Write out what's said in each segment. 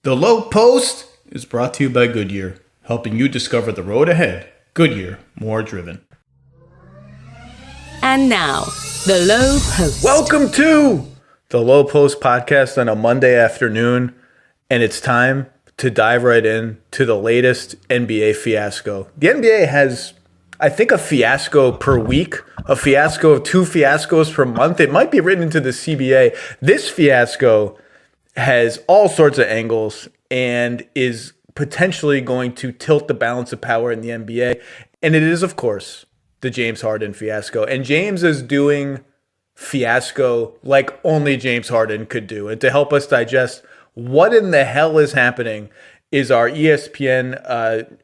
The Lowe Post is brought to you by Goodyear, helping you discover the road ahead. Goodyear, more driven. And now, the Lowe Post. Welcome to the Lowe Post podcast on a Monday afternoon, and it's time to dive right in to the latest NBA fiasco. The NBA has, I think, a fiasco per week, a fiasco of two fiascos per month. It might be written into the CBA. This fiasco has all sorts of angles and is potentially going to tilt the balance of power in the NBA. And it is, of course, the James Harden fiasco. And James is doing fiasco like only James Harden could do. And to help us digest what in the hell is happening is our ESPN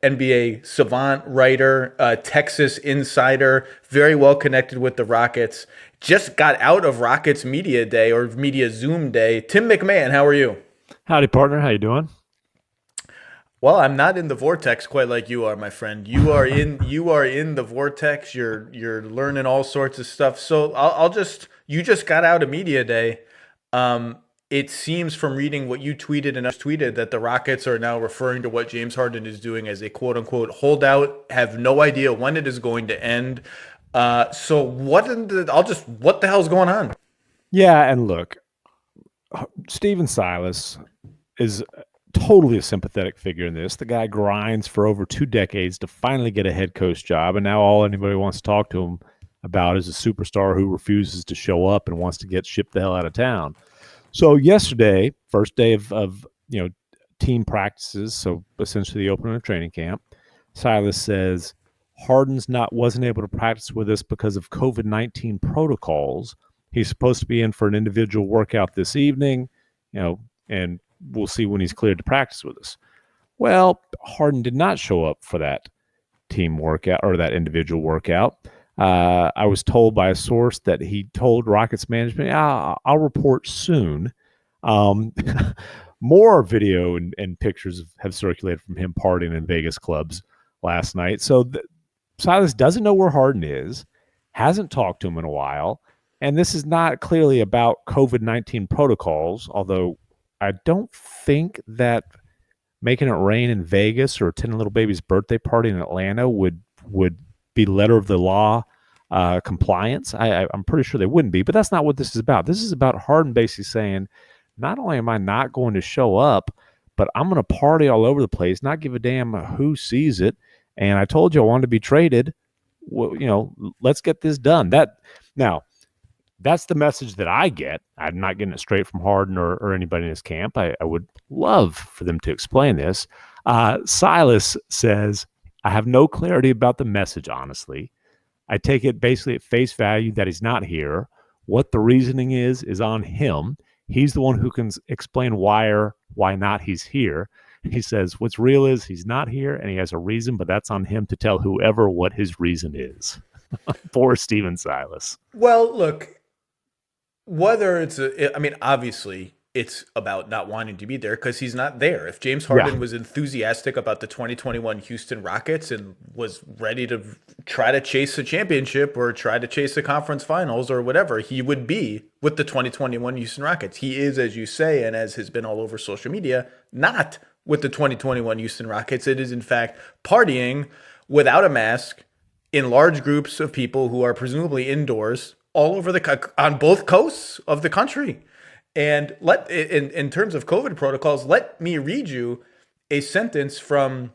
NBA savant writer, Texas insider, very well connected with the Rockets. Just got out of Rockets Media Day or Media Zoom Day. Tim McMahon, how are you? Howdy, partner. How you doing? Well, I'm not in the vortex quite like you are, my friend. You are in the vortex. You're learning all sorts of stuff. So you just got out of Media Day. It seems from reading what you tweeted and us tweeted that the Rockets are now referring to what James Harden is doing as a quote unquote holdout. Have no idea when it is going to end. So what the hell's going on? Yeah, and look, Steven Silas is totally a sympathetic figure in this. The guy grinds for over 2 decades to finally get a head coach job, and now all anybody wants to talk to him about is a superstar who refuses to show up and wants to get shipped the hell out of town. So yesterday, first day of team practices, so essentially the opening of training camp, Silas says Harden's wasn't able to practice with us because of COVID-19 protocols. He's supposed to be in for an individual workout this evening, and we'll see when he's cleared to practice with us. Well, Harden did not show up for that team workout or that individual workout. I was told by a source that he told Rockets management, I'll report soon. More video and pictures have circulated from him partying in Vegas clubs last night. So Silas doesn't know where Harden is, hasn't talked to him in a while, and this is not clearly about COVID-19 protocols, although I don't think that making it rain in Vegas or attending little baby's birthday party in Atlanta would be letter of the law compliance. I'm pretty sure they wouldn't be, but that's not what this is about. This is about Harden basically saying, not only am I not going to show up, but I'm going to party all over the place, not give a damn who sees it. And I told you I wanted to be traded. Well, let's get this done. That's the message that I get. I'm not getting it straight from Harden or anybody in his camp. I would love for them to explain this. Silas says, I have no clarity about the message, honestly. I take it basically at face value that he's not here. What the reasoning is on him. He's the one who can explain why or why not he's here. He says what's real is he's not here and he has a reason, but that's on him to tell whoever what his reason is. Poor Steven Silas. Well, look, obviously it's about not wanting to be there because he's not there. If James Harden was enthusiastic about the 2021 Houston Rockets and was ready to try to chase a championship or try to chase the conference finals or whatever, he would be with the 2021 Houston Rockets. He is, as you say, and as has been all over social media, not with the 2021 Houston Rockets. It is, in fact, partying without a mask in large groups of people who are presumably indoors all over on both coasts of the country. And in terms of COVID protocols, let me read you a sentence from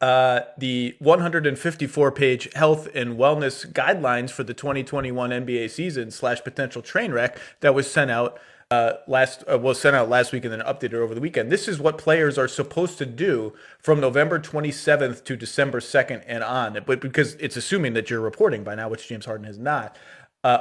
the 154-page health and wellness guidelines for the 2021 NBA season / potential train wreck that was sent out last week and then updated over the weekend. This is what players are supposed to do from November 27th to December 2nd and on. But because it's assuming that you're reporting by now, which James Harden has not.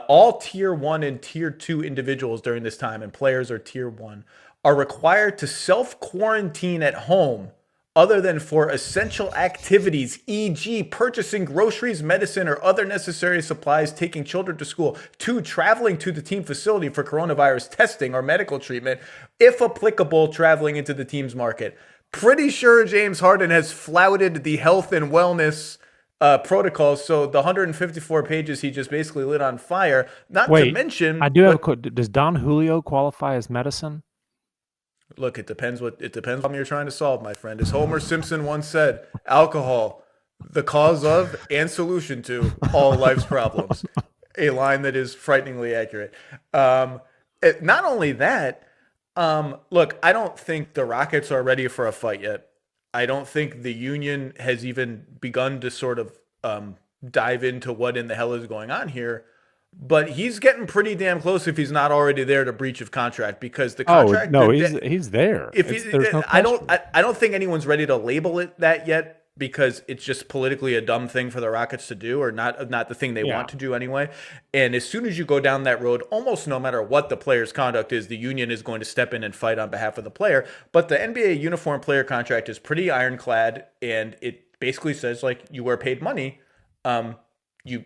All Tier 1 and Tier 2 individuals during this time, and players are Tier 1, are required to self-quarantine at home other than for essential activities, e.g. purchasing groceries, medicine, or other necessary supplies, taking children to school, 2, traveling to the team facility for coronavirus testing or medical treatment, if applicable, traveling into the team's market. Pretty sure James Harden has flouted the health and wellness protocols. So the 154 pages he just basically lit on fire. Not to mention, I do have a quote. Does Don Julio qualify as medicine? Look, it depends what you're trying to solve, my friend. As Homer Simpson once said, alcohol, the cause of and solution to all life's problems. A line that is frighteningly accurate. Not only that, look, I don't think the Rockets are ready for a fight yet. I don't think the Union has even begun to sort of dive into what in the hell is going on here. But he's getting pretty damn close if he's not already there to breach of contract, because the contract. Oh no, he's there. I don't think anyone's ready to label it that yet, because it's just politically a dumb thing for the Rockets to do, or not the thing they want to do anyway. And as soon as you go down that road, almost no matter what the player's conduct is, the union is going to step in and fight on behalf of the player. But the NBA uniform player contract is pretty ironclad, and it basically says, like, you are paid money. You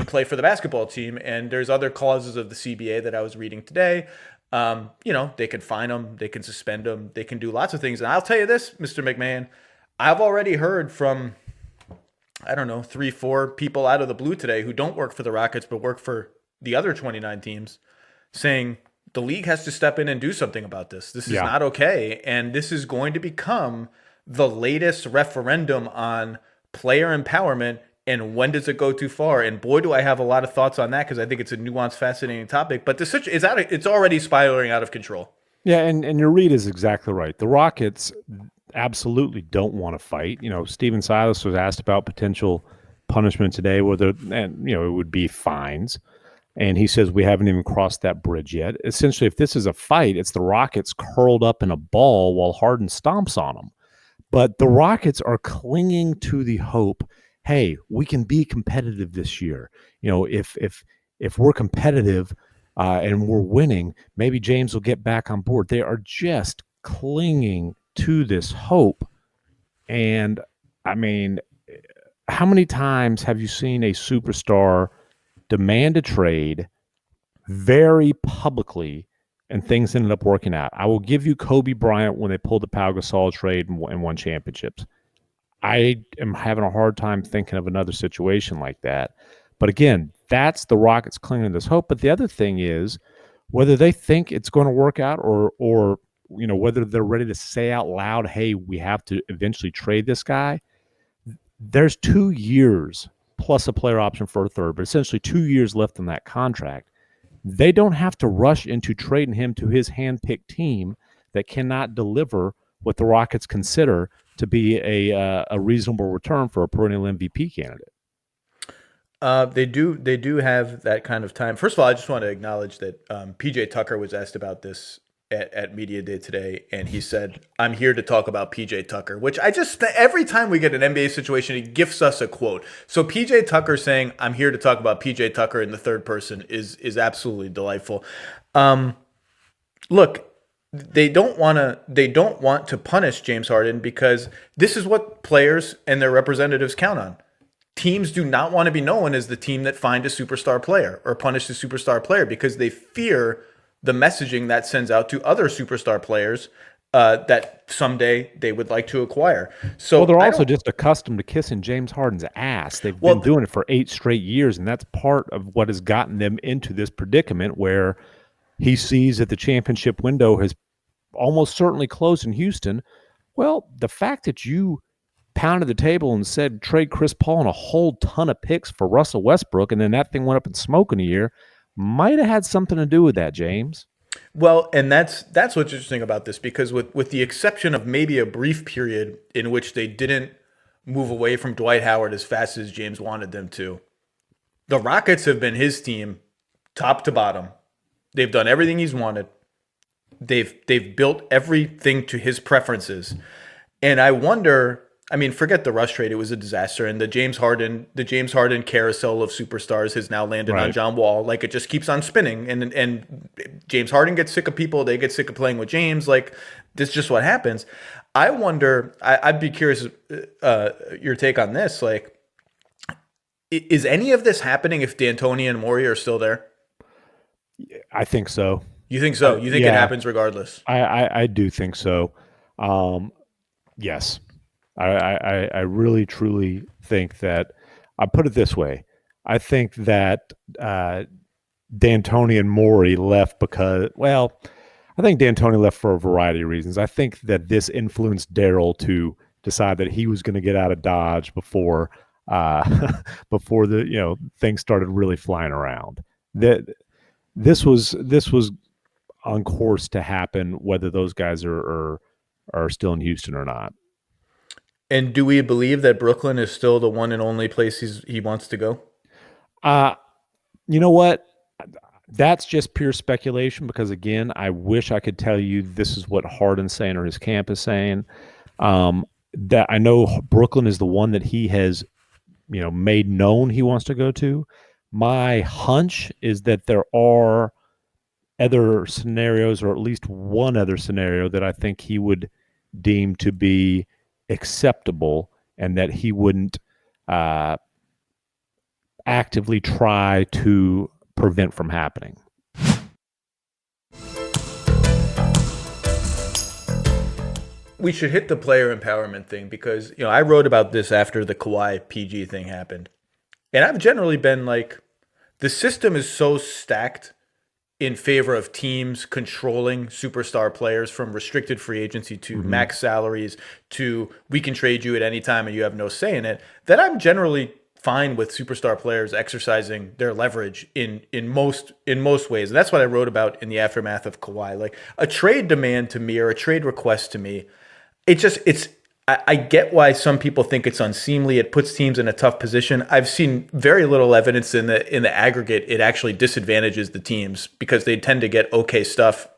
play for the basketball team, and there's other clauses of the CBA that I was reading today. They can fine them, they can suspend them, they can do lots of things. And I'll tell you this, Mr. McMahon, I've already heard from, 3-4 people out of the blue today who don't work for the Rockets but work for the other 29 teams, saying the league has to step in and do something about this. This is not okay, and this is going to become the latest referendum on player empowerment. And when does it go too far? And boy, do I have a lot of thoughts on that, because I think it's a nuanced, fascinating topic. But it's already spiraling out of control. Yeah, and your read is exactly right. The Rockets absolutely don't want to fight. Steven Silas was asked about potential punishment today, it would be fines. And he says we haven't even crossed that bridge yet. Essentially, if this is a fight, it's the Rockets curled up in a ball while Harden stomps on them. But the Rockets are clinging to the hope, hey, we can be competitive this year. If we're competitive and we're winning, maybe James will get back on board. They are just clinging to this hope. And I mean, how many times have you seen a superstar demand a trade very publicly and things ended up working out? I will give you Kobe Bryant when they pulled the Pau Gasol trade and won championships. I am having a hard time thinking of another situation like that. But again, that's the Rockets clinging to this hope. But the other thing is whether they think it's going to work out or whether they're ready to say out loud, hey, we have to eventually trade this guy. There's 2 years plus a player option for a third, but essentially 2 years left on that contract. They don't have to rush into trading him to his hand-picked team that cannot deliver what the Rockets consider to be a reasonable return for a perennial MVP candidate. They do have that kind of time. First of all, I just want to acknowledge that PJ Tucker was asked about this at Media Day today, and he said, "I'm here to talk about PJ Tucker," which every time we get an NBA situation, he gifts us a quote. So PJ Tucker saying, "I'm here to talk about PJ Tucker" in the third person is absolutely delightful. Look, they don't want to punish James Harden, because this is what players and their representatives count on. Teams do not want to be known as the team that fined a superstar player or punished a superstar player, because they fear the messaging that sends out to other superstar players that someday they would like to acquire. So they're also just accustomed to kissing James Harden's ass. They've been doing it for 8 straight years, and that's part of what has gotten them into this predicament where he sees that the championship window has almost certainly closed in Houston. Well, the fact that you pounded the table and said trade Chris Paul and a whole ton of picks for Russell Westbrook, and then that thing went up in smoke in a year, might have had something to do with that, James. Well, and that's what's interesting about this, because with the exception of maybe a brief period in which they didn't move away from Dwight Howard as fast as James wanted them to, the Rockets have been his team top to bottom. They've done everything he's wanted. They've built everything to his preferences. And I wonder, I mean, forget the Russ trade. It was a disaster. And the James Harden carousel of superstars has now landed on John Wall. Like, it just keeps on spinning. And James Harden gets sick of people. They get sick of playing with James. Like, this is just what happens. I wonder, I'd be curious your take on this. Like, is any of this happening if D'Antoni and Morey are still there? I think so. You think so? You think it happens regardless? I do think so. Yes. I really, truly think that, I'll put it this way. I think that D'Antoni and Morey left because, well, I think D'Antoni left for a variety of reasons. I think that this influenced Daryl to decide that he was going to get out of Dodge before before the things started really flying around. That this was on course to happen, whether those guys are still in Houston or not. And do we believe that Brooklyn is still the one and only place he wants to go? You know what? That's just pure speculation because, again, I wish I could tell you this is what Harden's saying or his camp is saying. That I know Brooklyn is the one that he has, made known he wants to go to. My hunch is that there are other scenarios, or at least one other scenario that I think he would deem to be acceptable and that he wouldn't actively try to prevent from happening. We should hit the player empowerment thing because, I wrote about this after the Kawhi PG thing happened. And I've generally been like, the system is so stacked in favor of teams controlling superstar players, from restricted free agency to max salaries to we can trade you at any time and you have no say in it, that I'm generally fine with superstar players exercising their leverage in most ways. And that's what I wrote about in the aftermath of Kawhi. Like, a trade demand to me, or a trade request to me, I get why some people think it's unseemly. It puts teams in a tough position. I've seen very little evidence in the aggregate it actually disadvantages the teams, because they tend to get okay stuff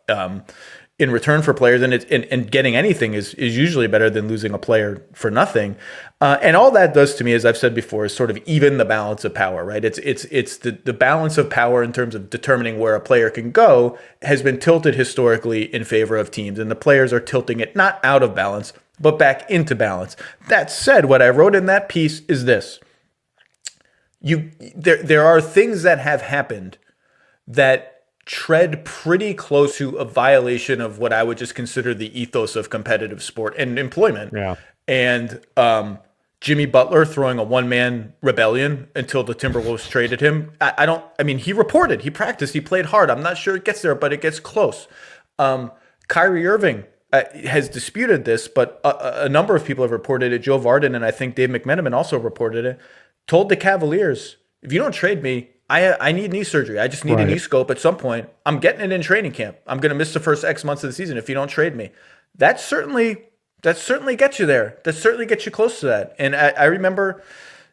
in return for players, and getting anything is usually better than losing a player for nothing. And all that does to me, as I've said before, is sort of even the balance of power, right? It's the balance of power in terms of determining where a player can go has been tilted historically in favor of teams, and the players are tilting it not out of balance, but back into balance. That said, what I wrote in that piece is this. There are things that have happened that tread pretty close to a violation of what I would just consider the ethos of competitive sport and employment. Yeah. And Jimmy Butler throwing a one-man rebellion until the Timberwolves traded him. He reported, he practiced, he played hard. I'm not sure it gets there, but it gets close. Kyrie Irving has disputed this, but a number of people have reported it. Joe Varden and I think Dave McMenamin also reported it. Told the Cavaliers, if you don't trade me, I need knee surgery. I just need a knee scope at some point. I'm getting it in training camp. I'm going to miss the first X months of the season if you don't trade me. That certainly gets you there. That certainly gets you close to that. And I remember,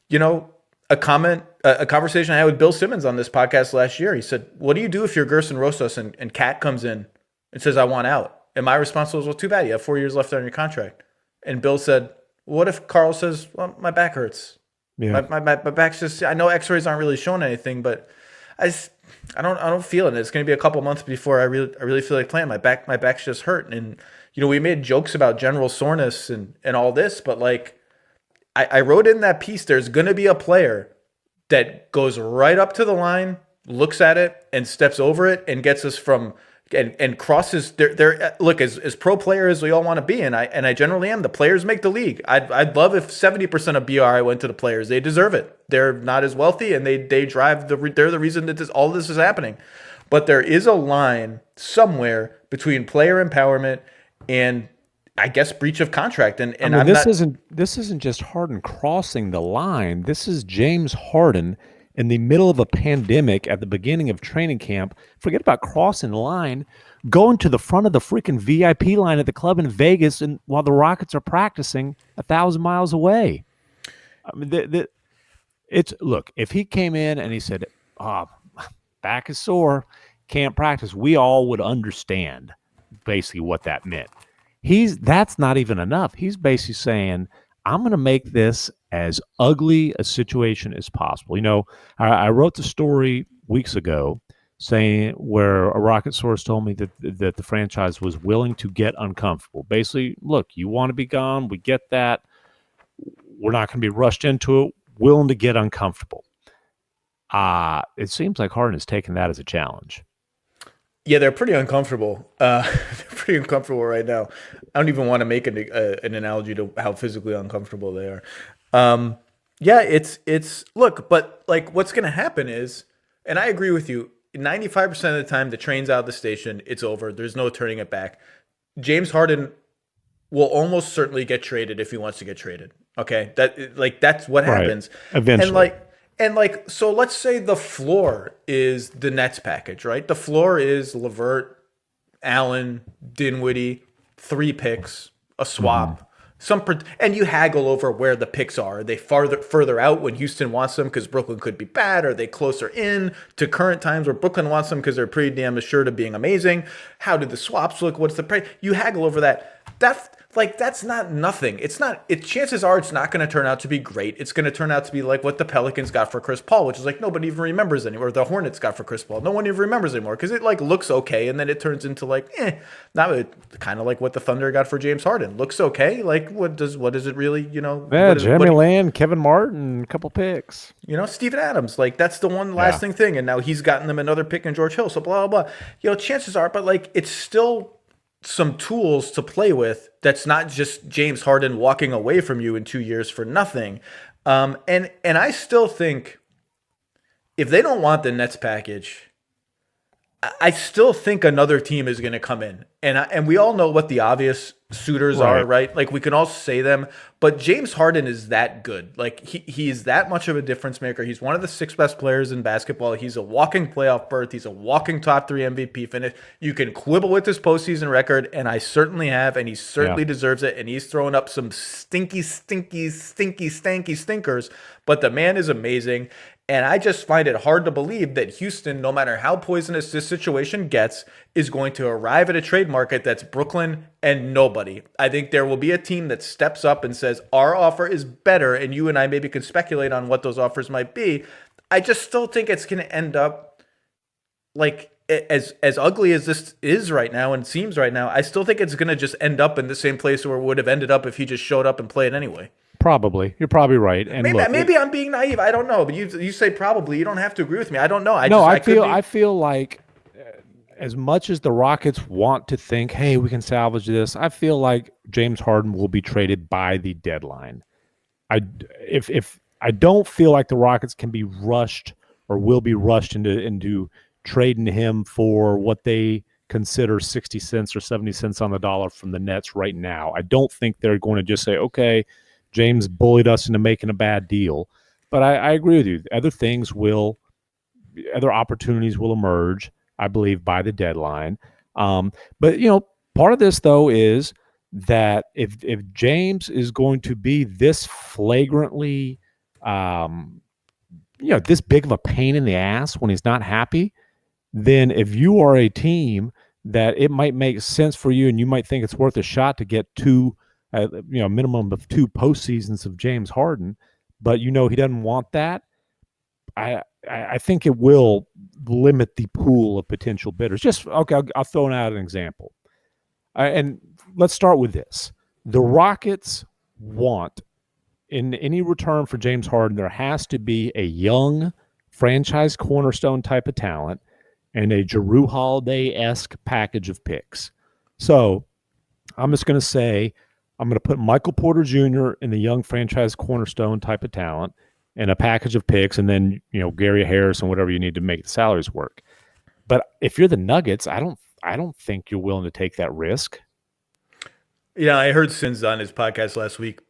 a conversation I had with Bill Simmons on this podcast last year. He said, what do you do if you're Gerson Rosas and Cat comes in and says, I want out? And my response was, well, too bad. You have 4 years left on your contract. And Bill said, what if Carl says, well, my back hurts? Yeah. My back's just, I know x-rays aren't really showing anything, but I don't feel it. It's going to be a couple months before I really feel like playing. My back's just hurt. And, we made jokes about general soreness and all this, but like I wrote in that piece, there's going to be a player that goes right up to the line, looks at it and steps over it and gets us from and crosses their look, as pro player as we all want to be, and I generally am. The players make the league. I'd love if 70% of BRI went to the players. They deserve it. They're not as wealthy, and they drive they're the reason that all this is happening. But there is a line somewhere between player empowerment and, I guess, breach of contract. And this isn't just Harden crossing the line. This is James Harden in the middle of a pandemic at the beginning of training camp. Forget about crossing the line, going to the front of the freaking VIP line at the club in Vegas, and while the Rockets are practicing 1,000 miles away. I mean, look, if he came in and he said, back is sore, can't practice, we all would understand basically what that meant. That's not even enough. He's basically saying, I'm going to make this as ugly a situation as possible. I wrote the story weeks ago saying where a Rocket source told me that the franchise was willing to get uncomfortable. Basically, look, you want to be gone. We get that. We're not going to be rushed into it. Willing to get uncomfortable. It seems like Harden has taken that as a challenge. Yeah, they're pretty uncomfortable. They're pretty uncomfortable right now. I don't even want to make an analogy to how physically uncomfortable they are. Yeah, it's look, but like what's going to happen is, and I agree with you, 95% of the time, the train's out of the station. It's over. There's no turning it back. James Harden will almost certainly get traded if he wants to get traded. Okay, that's what happens eventually. And so let's say the floor is the Nets package, right? The floor is LeVert, Allen, Dinwiddie, 3 picks, a swap. And you haggle over where the picks are. Are they further out when Houston wants them because Brooklyn could be bad? Are they closer in to current times where Brooklyn wants them because they're pretty damn assured of being amazing? How do the swaps look? What's the price? You haggle over that. That's not nothing. Chances are it's not going to turn out to be great. It's going to turn out to be like what the Pelicans got for Chris Paul, which is like nobody even remembers anymore. Or the Hornets got for Chris Paul. No one even remembers anymore because it like looks okay, and then it turns into like not kind of like what the Thunder got for James Harden. Looks okay. Like what does it really? Jeremy Lamb, Kevin Martin, a couple picks. Steven Adams. Like that's the one lasting thing, and now he's gotten them another pick in George Hill. So blah blah blah. Chances are, but like it's still some tools to play with. That's not just James Harden walking away from you in 2 years for nothing. And I still think if they don't want the Nets package, I still think another team is going to come in. And we all know what the obvious suitors are, right? Like we can all say them, but James Harden is that good. Like he is that much of a difference maker. He's one of the 6 best players in basketball. He's a walking playoff berth. He's a walking top 3 MVP finish. You can quibble with his postseason record, and I certainly have, and he certainly deserves it. And he's throwing up some stanky stinkers, but the man is amazing. And I just find it hard to believe that Houston, no matter how poisonous this situation gets, is going to arrive at a trade market that's Brooklyn and nobody. I think there will be a team that steps up and says, our offer is better, and you and I maybe could speculate on what those offers might be. I just still think it's going to end up like as ugly as this is right now and seems right now. I still think it's going to just end up in the same place where it would have ended up if he just showed up and played anyway. Probably. You're probably right. And maybe I'm being naive. I don't know. But you say probably. You don't have to agree with me. I don't know. I feel like as much as the Rockets want to think, hey, we can salvage this, I feel like James Harden will be traded by the deadline. I don't feel like the Rockets can be rushed or will be rushed into trading him for what they consider 60 cents or 70 cents on the dollar from the Nets right now. I don't think they're going to just say, okay, James bullied us into making a bad deal. But I agree with you. Other opportunities will emerge, I believe, by the deadline. But, part of this, though, is that if James is going to be this flagrantly, this big of a pain in the ass when he's not happy, then if you are a team that it might make sense for you and you might think it's worth a shot to get a minimum of 2 postseasons of James Harden, but he doesn't want that, I think it will limit the pool of potential bidders. I'll throw out an example. And let's start with this. The Rockets want, in any return for James Harden, there has to be a young franchise cornerstone type of talent and a Jrue Holiday-esque package of picks. So I'm just going to say, I'm going to put Michael Porter Jr. in the young franchise cornerstone type of talent and a package of picks, and then Gary Harris and whatever you need to make the salaries work. But if you're the Nuggets, I don't think you're willing to take that risk. Yeah, I heard Sins on his podcast last week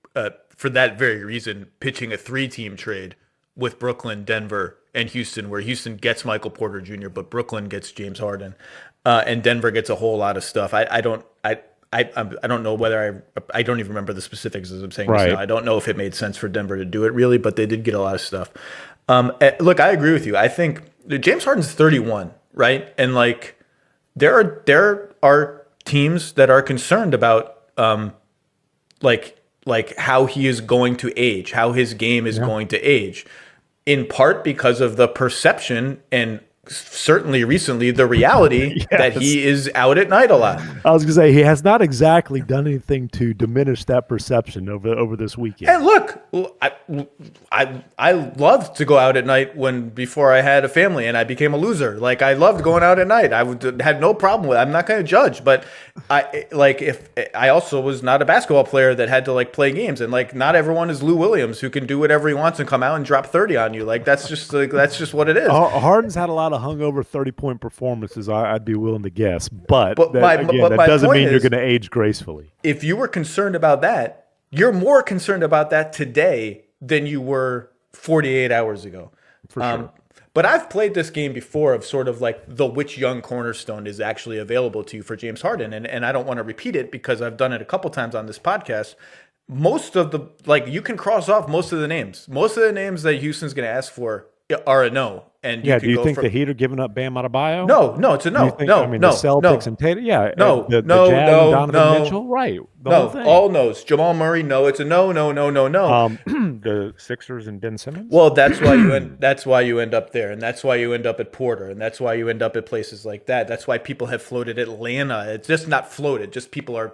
for that very reason, pitching a 3-team trade with Brooklyn, Denver, and Houston, where Houston gets Michael Porter Jr., but Brooklyn gets James Harden, and Denver gets a whole lot of stuff. I don't know whether I don't even remember the specifics as I'm saying this now. I don't know if it made sense for Denver to do it really, but they did get a lot of stuff. Look, I agree with you. I think James Harden's 31, right? And like there are teams that are concerned about like how he is going to age, how his game is going to age, in part because of the perception and certainly recently the reality that he is out at night a lot. I was going to say, he has not exactly done anything to diminish that perception over this weekend. And look, I loved to go out at night before I had a family and I became a loser. Like I loved going out at night. I had no problem with it. I'm not going to judge, but if I also was not a basketball player that had to play games, and not everyone is Lou Williams who can do whatever he wants and come out and drop 30 on you. Like that's just what it is. Harden's had a lot lot of hungover 30-point performances, I'd be willing to guess. But But my that doesn't point mean you're is, going to age gracefully. if you were concerned about that, you're more concerned about that today than you were 48 hours ago. For sure. But I've played this game before of sort of like which young cornerstone is actually available to you for James Harden. And I don't want to repeat it because I've done it a couple times on this podcast. Most of you can cross off most of the names. Most of the names that Houston's going to ask for are a no. And do you think the Heat are giving up Bam Adebayo? No, it's a no. The Celtics and Tatum, the Jazz and Donovan Mitchell, right? The whole thing. All no's. Jamal Murray, no. It's a no. The Sixers and Ben Simmons. Well, that's why you end up there, and that's why you end up at Porter, and that's why you end up at places like that. That's why people have floated Atlanta. It's just not floated. Just people are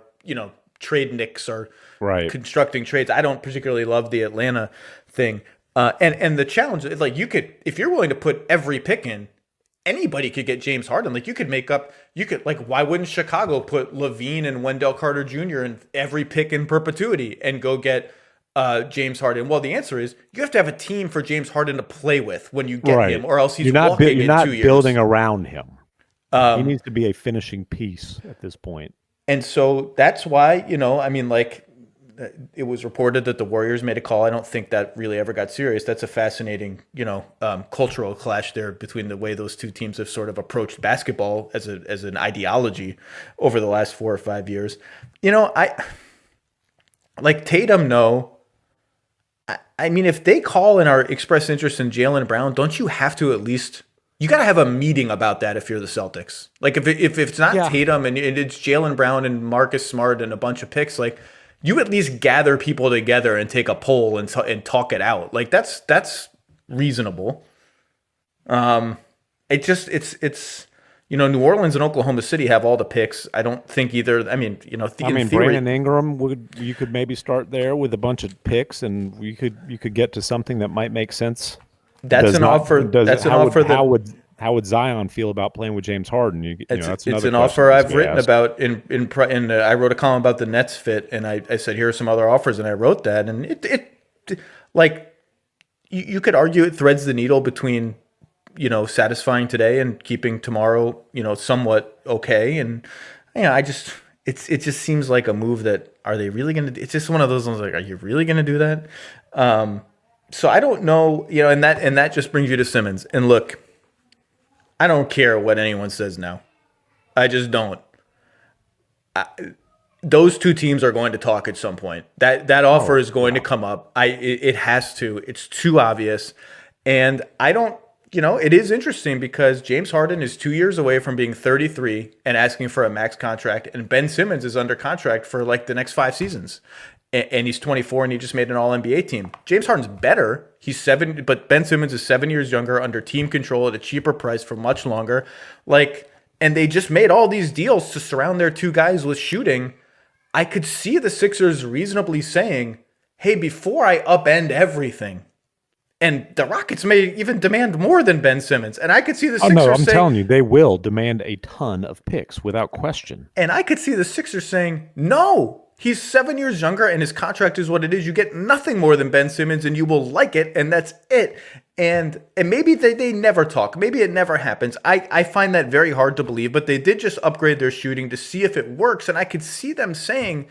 trade nicks are constructing trades. I don't particularly love the Atlanta thing. And the challenge is if you're willing to put every pick in, anybody could get James Harden. Why wouldn't Chicago put Levine and Wendell Carter Jr. in every pick in perpetuity and go get James Harden? Well, the answer is you have to have a team for James Harden to play with when you get him, or else he's walking in 2 years. Building around him. He needs to be a finishing piece at this point. And so that's why, it was reported that the Warriors made a call. I don't think that really ever got serious. That's a fascinating, cultural clash there between the way those two teams have sort of approached basketball as an ideology over the last 4 or 5 years. Tatum, no. If they call and are express interest in Jaylen Brown, don't you have to at least? You got to have a meeting about that if you're the Celtics. If it's not Tatum and it's Jaylen Brown and Marcus Smart and a bunch of picks, you at least gather people together and take a poll and talk it out. That's reasonable. It's New Orleans and Oklahoma City have all the picks. I don't think either. In theory, Brandon Ingram you could maybe start there with a bunch of picks, and you could get to something that might make sense. That's an offer. How would Zion feel about playing with James Harden? It's an offer I've written about in I wrote a column about the Nets fit, and I said here are some other offers, and I wrote that, and you could argue it threads the needle between satisfying today and keeping tomorrow somewhat okay, and it just seems like a move that are they really going to? It's just one of those ones are you really going to do that? So I don't know, and that just brings you to Simmons, and look. I don't care what anyone says now. I just don't. Those two teams are going to talk at some point. That offer is going to come up. It has to. It's too obvious. And I don't, it is interesting because James Harden is 2 years away from being 33 and asking for a max contract. And Ben Simmons is under contract for the next 5 seasons. And he's 24 and he just made an All-NBA team. James Harden's better. He's 7, but Ben Simmons is 7 years younger under team control at a cheaper price for much longer. And they just made all these deals to surround their two guys with shooting. I could see the Sixers reasonably saying, hey, before I upend everything, and the Rockets may even demand more than Ben Simmons. And I could see the Sixers I'm telling you, they will demand a ton of picks without question. And I could see the Sixers saying, no. He's 7 years younger, and his contract is what it is. You get nothing more than Ben Simmons, and you will like it, and that's it. And maybe they never talk. Maybe it never happens. I find that very hard to believe, but they did just upgrade their shooting to see if it works, and I could see them saying,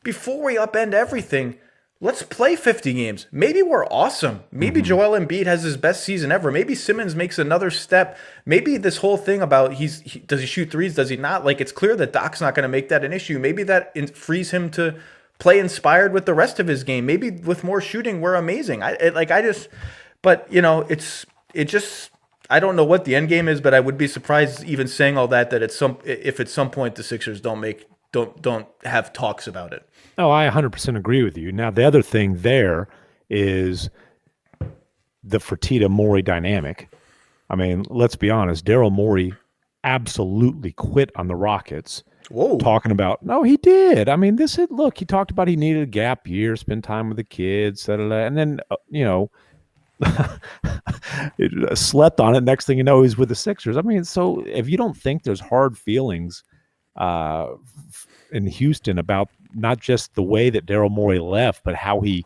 before we upend everything, let's play 50 games. Maybe we're awesome. Maybe Joel Embiid has his best season ever. Maybe Simmons makes another step. Maybe this whole thing about does he shoot threes, does he not? It's clear that Doc's not going to make that an issue. Maybe that frees him to play inspired with the rest of his game. Maybe with more shooting, we're amazing. I don't know what the end game is, but I would be surprised even saying all that if at some point the Sixers don't have talks about it. No, I 100% agree with you. Now, the other thing there is the Fertitta-Morey dynamic. Let's be honest. Daryl Morey absolutely quit on the Rockets. Whoa. Talking about, no, he did. He talked about he needed a gap year, spend time with the kids, and then, slept on it. Next thing you know, he's with the Sixers. So if you don't think there's hard feelings in Houston about not just the way that Daryl Morey left, but how he,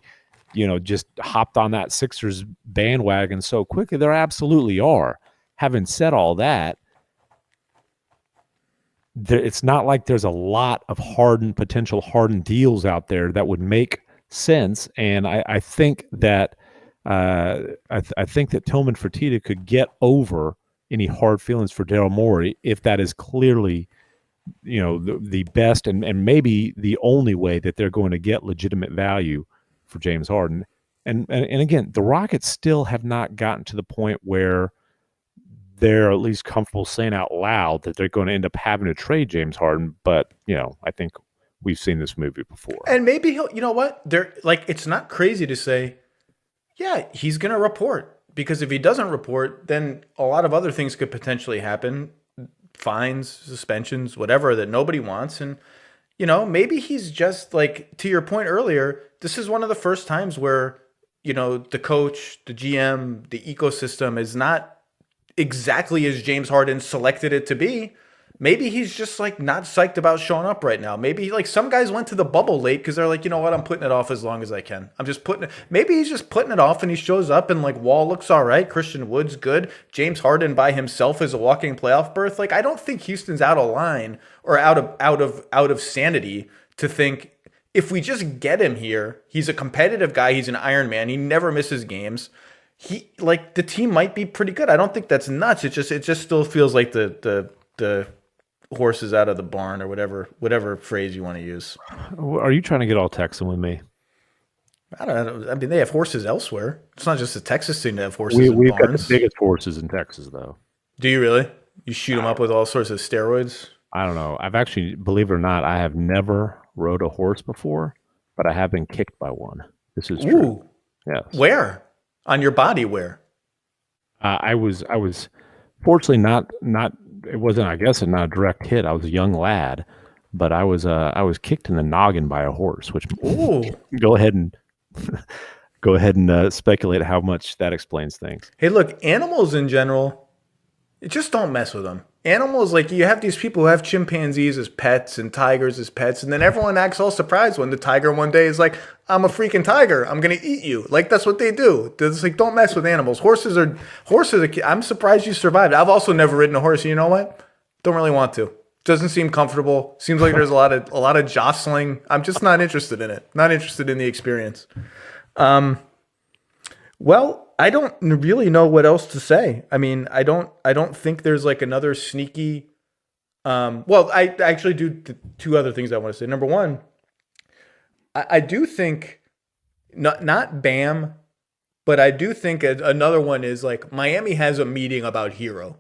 just hopped on that Sixers bandwagon so quickly. There absolutely are. having said all that, it's not like there's a lot of potential hardened deals out there that would make sense. And I think that I think that Tillman Fertitta could get over any hard feelings for Daryl Morey if that is clearly, the best and maybe the only way that they're going to get legitimate value for James Harden. And again, the Rockets still have not gotten to the point where they're at least comfortable saying out loud that they're going to end up having to trade James Harden. But, I think we've seen this movie before. And maybe he'll, you know what? It's not crazy to say, yeah, he's going to report. Because if he doesn't report, then a lot of other things could potentially happen. Fines, suspensions, whatever that nobody wants. And, maybe he's just like, to your point earlier, this is one of the first times where, the coach, the GM, the ecosystem is not exactly as James Harden selected it to be. Maybe he's just not psyched about showing up right now. Maybe some guys went to the bubble late because they're like, you know what, I'm putting it off as long as I can. Maybe he's just putting it off and he shows up and Wall looks all right. Christian Wood's good. James Harden by himself is a walking playoff berth. I don't think Houston's out of line or out of sanity to think if we just get him here, he's a competitive guy. He's an Iron Man. He never misses games. The team might be pretty good. I don't think that's nuts. It just still feels like the horse is out of the barn or whatever phrase you want to use. Are you trying to get all Texan with me? I don't know. I mean, they have horses elsewhere. It's not just a Texas thing to have horses in we've barns. Got the biggest horses in Texas, though. Do you really? You shoot them up with all sorts of steroids? I don't know. I've actually, believe it or not, I have never rode a horse before, but I have been kicked by one. This is true. Ooh. Yes. Where? On your body? Where? I was fortunately not. It wasn't, I guess, not a direct hit. I was a young lad, but I was kicked in the noggin by a horse. Which go ahead and speculate how much that explains things. Hey, look, animals in general, just don't mess with them. Animals, you have these people who have chimpanzees as pets and tigers as pets, and then everyone acts all surprised when the tiger one day is like, I'm a freaking tiger. I'm going to eat you. That's what they do. It's don't mess with animals. Horses. I'm surprised you survived. I've also never ridden a horse. You know what? Don't really want to. Doesn't seem comfortable. Seems like there's a lot of jostling. I'm just not interested in it. Not interested in the experience. Well, I don't really know what else to say. I mean, I don't think there's another sneaky. Well, I actually do two other things I want to say. Number one, I do think not Bam, but I do think another one is Miami has a meeting about Hero.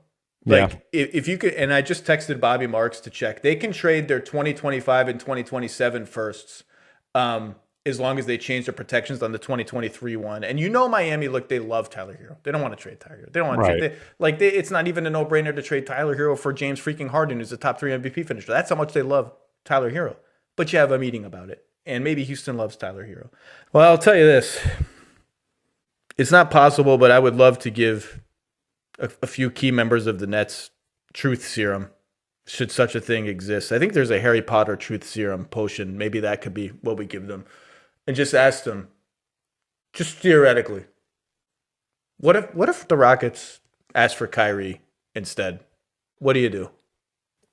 If you could, and I just texted Bobby Marks to check, they can trade their 2025 and 2027 firsts. As long as they change their protections on the 2023 one. And Miami, look, they love Tyler Hero. They don't want to trade Tyler Hero. They don't want to trade. It's not even a no-brainer to trade Tyler Hero for James freaking Harden, who's a top 3 MVP finisher. That's how much they love Tyler Hero. But you have a meeting about it. And maybe Houston loves Tyler Hero. Well, I'll tell you this. It's not possible, but I would love to give a few key members of the Nets truth serum, should such a thing exist. I think there's a Harry Potter truth serum potion. Maybe that could be what we give them. And just ask them, just theoretically, what if the Rockets ask for Kyrie instead? What do you do?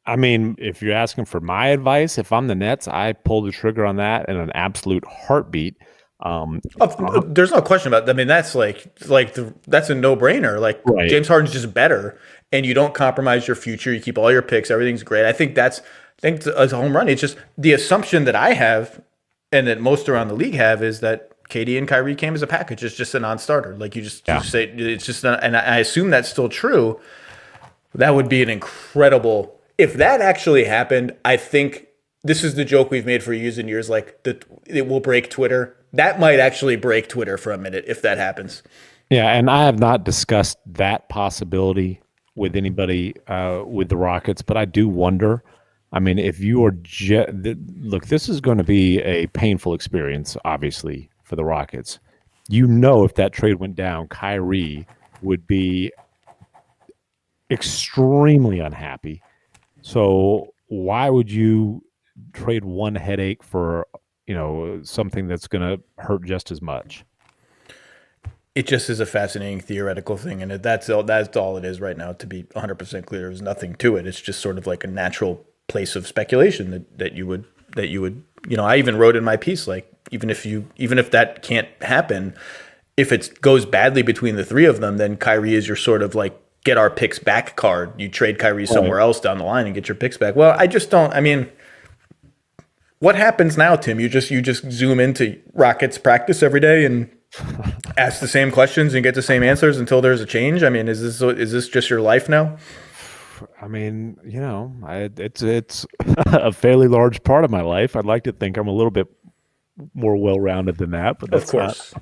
I mean, if you're asking for my advice, if I'm the Nets, I pull the trigger on that in an absolute heartbeat. There's no question about that. I mean, that's that's a no-brainer. Right. James Harden's just better, and you don't compromise your future. You keep all your picks. Everything's great. I think it's a home run. It's just the assumption that I have, and that most around the league have, is that KD and Kyrie came as a package. It's just a non-starter. You say it's just not, and I assume that's still true. That would be an incredible. If that actually happened, I think this is the joke we've made for years and years. It will break Twitter. That might actually break Twitter for a minute if that happens. Yeah, and I have not discussed that possibility with anybody with the Rockets, but I do wonder. I mean, if you are look, this is going to be a painful experience, obviously, for the Rockets. If that trade went down, Kyrie would be extremely unhappy. So why would you trade one headache for something that's going to hurt just as much? It just is a fascinating theoretical thing, and that's all it is right now. To be 100% clear, there's nothing to it. It's just sort of like a natural place of speculation that you would I even wrote in my piece, like even if that can't happen, if it goes badly between the three of them, then Kyrie is your sort of like get our picks back card. You trade Kyrie somewhere else down the line and get your picks back. Well, I just don't. I mean, what happens now, Tim? You just zoom into Rockets practice every day and ask the same questions and get the same answers until there's a change. I mean, is this just your life now? I mean, it's a fairly large part of my life. I'd like to think I'm a little bit more well-rounded than that, but that's of course.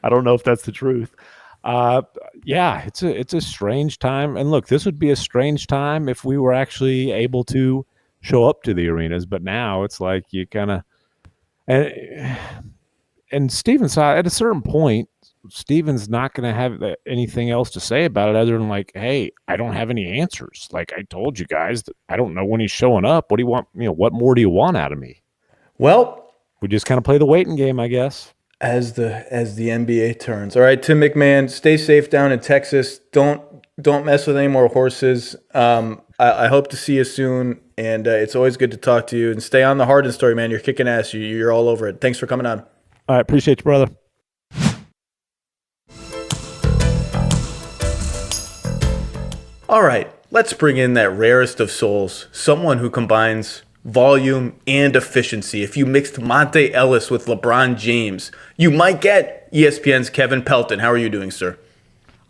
I don't know if that's the truth. Yeah, it's a strange time. And look, this would be a strange time if we were actually able to show up to the arenas. But now it's like you kind of and Steven's at a certain point, Steven's not going to have anything else to say about it other than like, hey, I don't have any answers. Like I told you guys, I don't know when he's showing up. What do you want? What more do you want out of me? Well, we just kind of play the waiting game, I guess. As the NBA turns. All right, Tim McMahon, stay safe down in Texas. Don't mess with any more horses. I hope to see you soon, and it's always good to talk to you. And stay on the Harden story, man. You're kicking ass. You're all over it. Thanks for coming on. All right, appreciate you, brother. All right, let's bring in that rarest of souls, someone who combines volume and efficiency. If you mixed Monte Ellis with LeBron James, you might get ESPN's Kevin Pelton. How are you doing, sir?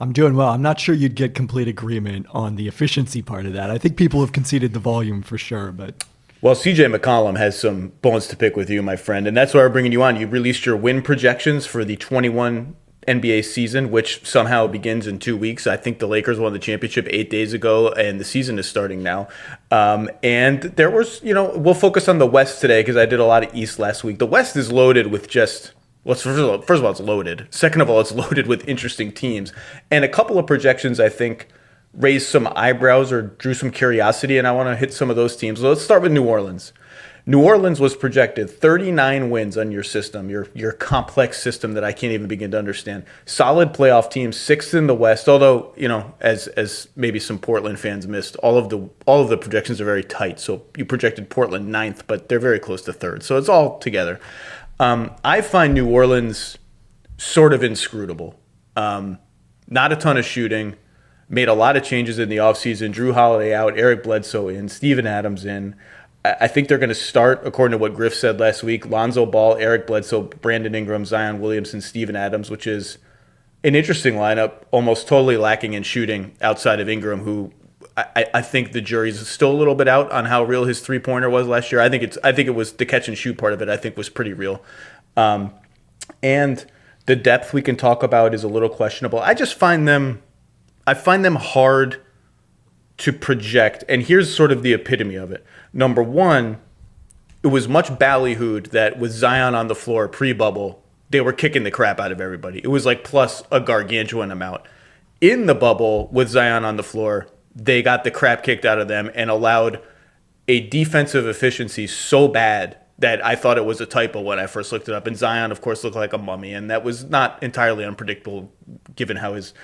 I'm doing well. I'm not sure you'd get complete agreement on the efficiency part of that. I think people have conceded the volume for sure, but... Well, CJ McCollum has some bones to pick with you, my friend, and that's why we're bringing you on. You released your win projections for the 21 NBA season, which somehow begins in 2 weeks. I think the Lakers won the championship 8 days ago, and the season is starting now. And there was, we'll focus on the West today because I did a lot of East last week. The West is loaded with just, well, first of all, it's loaded. Second of all, it's loaded with interesting teams. And a couple of projections, I think, raised some eyebrows or drew some curiosity, and I want to hit some of those teams. So let's start with New Orleans. New Orleans was projected 39 wins on your system, your complex system that I can't even begin to understand. Solid playoff team, sixth in the West. Although as maybe some Portland fans missed, all of the projections are very tight. So you projected Portland ninth, but they're very close to third. So it's all together. I find New Orleans sort of inscrutable. Not a ton of shooting. Made a lot of changes in the offseason. Drew Holiday out, Eric Bledsoe in, Steven Adams in. I think they're going to start, according to what Griff said last week, Lonzo Ball, Eric Bledsoe, Brandon Ingram, Zion Williamson, Steven Adams, which is an interesting lineup, almost totally lacking in shooting outside of Ingram, who I think the jury's still a little bit out on how real his three-pointer was last year. I think it was the catch and shoot part of it, I think, was pretty real. And the depth we can talk about is a little questionable. I find them hard to project, and here's sort of the epitome of it. Number one, it was much ballyhooed that with Zion on the floor pre-bubble, they were kicking the crap out of everybody. It was like plus a gargantuan amount. In the bubble, with Zion on the floor, they got the crap kicked out of them and allowed a defensive efficiency so bad that I thought it was a typo when I first looked it up. And Zion, of course, looked like a mummy, and that was not entirely unpredictable given how his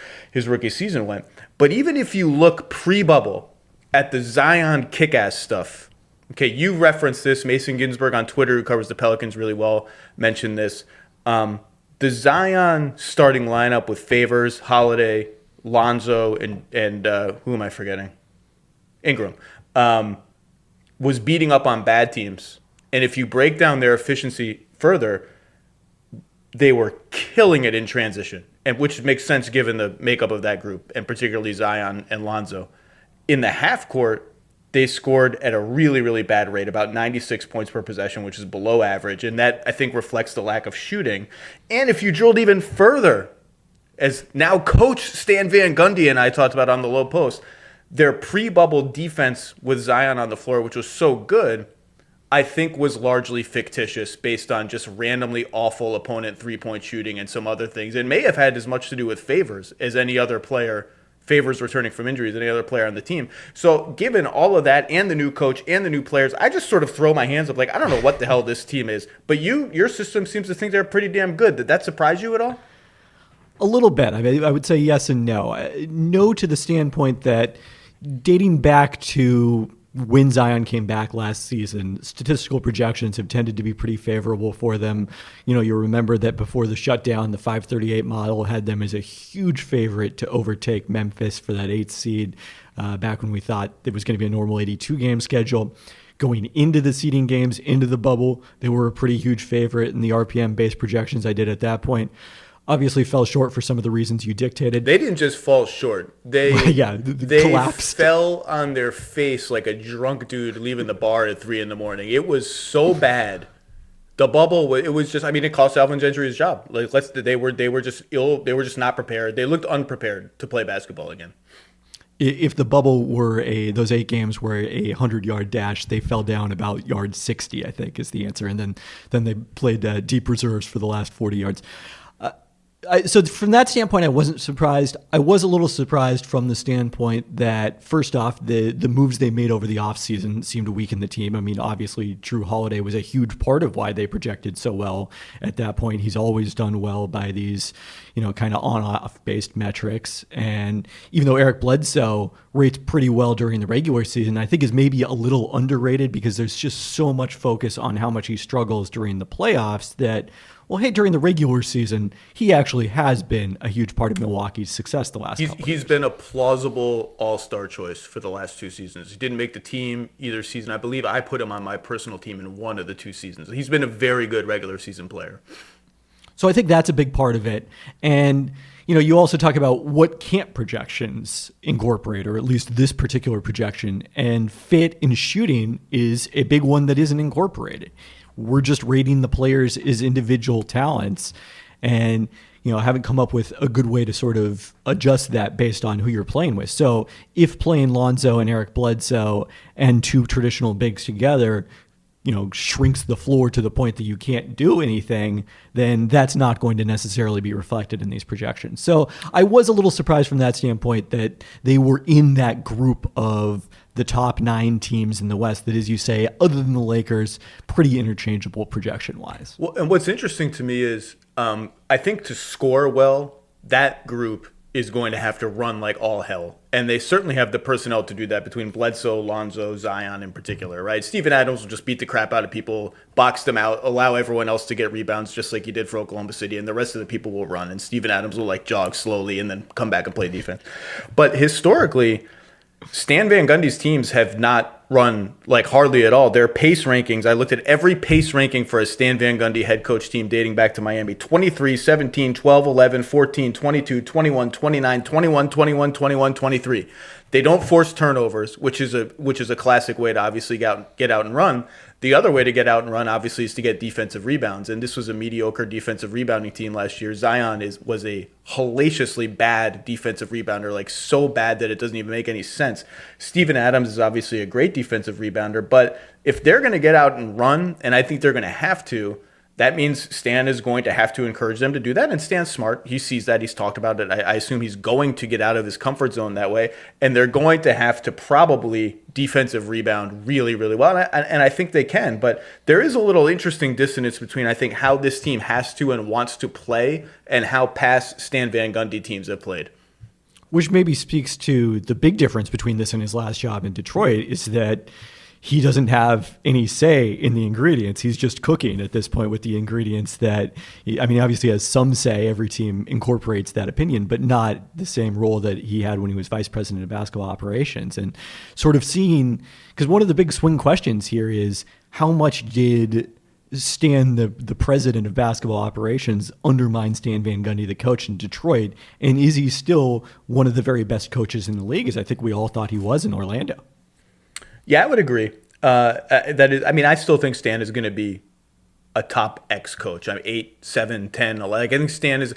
rookie season went. But even if you look pre-bubble at the Zion kick-ass stuff, okay, you referenced this. Mason Ginsberg on Twitter, who covers the Pelicans really well, mentioned this. The Zion starting lineup with Favors, Holiday, Lonzo, and who am I forgetting? Ingram, was beating up on bad teams. And if you break down their efficiency further, they were killing it in transition, and which makes sense given the makeup of that group, and particularly Zion and Lonzo. In the half court, they scored at a really, really bad rate, about 96 points per possession, which is below average. And that, I think, reflects the lack of shooting. And if you drilled even further, as now Coach Stan Van Gundy and I talked about on the Lowe Post, their pre-bubble defense with Zion on the floor, which was so good, I think was largely fictitious based on just randomly awful opponent three-point shooting and some other things. It may have had as much to do with Favors as any other player, Favors returning from injuries, any other player on the team. So given all of that and the new coach and the new players, I just sort of throw my hands up like, I don't know what the hell this team is. But your system seems to think they're pretty damn good. Did that surprise you at all? A little bit. I mean, I would say yes and no. No to the standpoint that dating back to when Zion came back last season, statistical projections have tended to be pretty favorable for them. You remember that before the shutdown, the 538 model had them as a huge favorite to overtake Memphis for that 8th seed back when we thought it was going to be a normal 82-game schedule. Going into the seeding games, into the bubble, they were a pretty huge favorite in the RPM-based projections I did at that point. Obviously fell short for some of the reasons you dictated. They didn't just fall short. They collapsed. Fell on their face like a drunk dude leaving the bar at 3 a.m. It was so bad. The bubble, it was just, it cost Alvin Gentry his job. They were just ill. They were just not prepared. They looked unprepared to play basketball again. If the bubble were those 8 games were a 100-yard dash, they fell down about yard 60, I think is the answer. And then they played deep reserves for the last 40 yards. So from that standpoint, I wasn't surprised. I was a little surprised from the standpoint that, first off, the moves they made over the offseason seemed to weaken the team. Obviously, Drew Holiday was a huge part of why they projected so well at that point. He's always done well by these, kind of on-off based metrics. And even though Eric Bledsoe rates pretty well during the regular season, I think is maybe a little underrated because there's just so much focus on how much he struggles during the playoffs that, well, hey, during the regular season, he actually has been a huge part of Milwaukee's success the last couple of years. He's been a plausible all-star choice for the last 2 seasons. He didn't make the team either season. I believe I put him on my personal team in one of the 2 seasons. He's been a very good regular season player. So I think that's a big part of it. And, you also talk about what can't projections incorporate, or at least this particular projection, and fit in shooting is a big one that isn't incorporated. We're just rating the players as individual talents and, haven't come up with a good way to sort of adjust that based on who you're playing with. So if playing Lonzo and Eric Bledsoe and 2 traditional bigs together, shrinks the floor to the point that you can't do anything, then that's not going to necessarily be reflected in these projections. So I was a little surprised from that standpoint that they were in that group of the top 9 teams in the West that, as you say, other than the Lakers, pretty interchangeable projection-wise. Well, and what's interesting to me is I think to score well, that group is going to have to run like all hell. And they certainly have the personnel to do that between Bledsoe, Lonzo, Zion in particular, right? Steven Adams will just beat the crap out of people, box them out, allow everyone else to get rebounds just like he did for Oklahoma City, and the rest of the people will run. And Steven Adams will jog slowly and then come back and play defense. But historically, Stan Van Gundy's teams have not run hardly at all. Their pace rankings, I looked at every pace ranking for a Stan Van Gundy head coach team dating back to Miami: 23, 17, 12, 11, 14, 22, 21, 29, 21, 21, 21, 23. They don't force turnovers, which is a classic way to obviously get out and run. The other way to get out and run, obviously, is to get defensive rebounds. And this was a mediocre defensive rebounding team last year. Zion was a hellaciously bad defensive rebounder, so bad that it doesn't even make any sense. Steven Adams is obviously a great defensive rebounder, but if they're going to get out and run, and I think they're going to have to, that means Stan is going to have to encourage them to do that. And Stan's smart. He sees that. He's talked about it. I assume he's going to get out of his comfort zone that way. And they're going to have to probably defensive rebound really, really well. And I think they can. But there is a little interesting dissonance between, I think, how this team has to and wants to play and how past Stan Van Gundy teams have played. Which maybe speaks to the big difference between this and his last job in Detroit is that he doesn't have any say in the ingredients. He's just cooking at this point with the ingredients that, obviously has some say. Every team incorporates that opinion, but not the same role that he had when he was vice president of basketball operations. And sort of seeing, because one of the big swing questions here is how much did Stan, the president of basketball operations, undermine Stan Van Gundy, the coach in Detroit? And is he still one of the very best coaches in the league, as I think we all thought he was in Orlando? Yeah, I would agree. I still think Stan is going to be a top X coach. 8, 7, 10, 11. I think Stan is,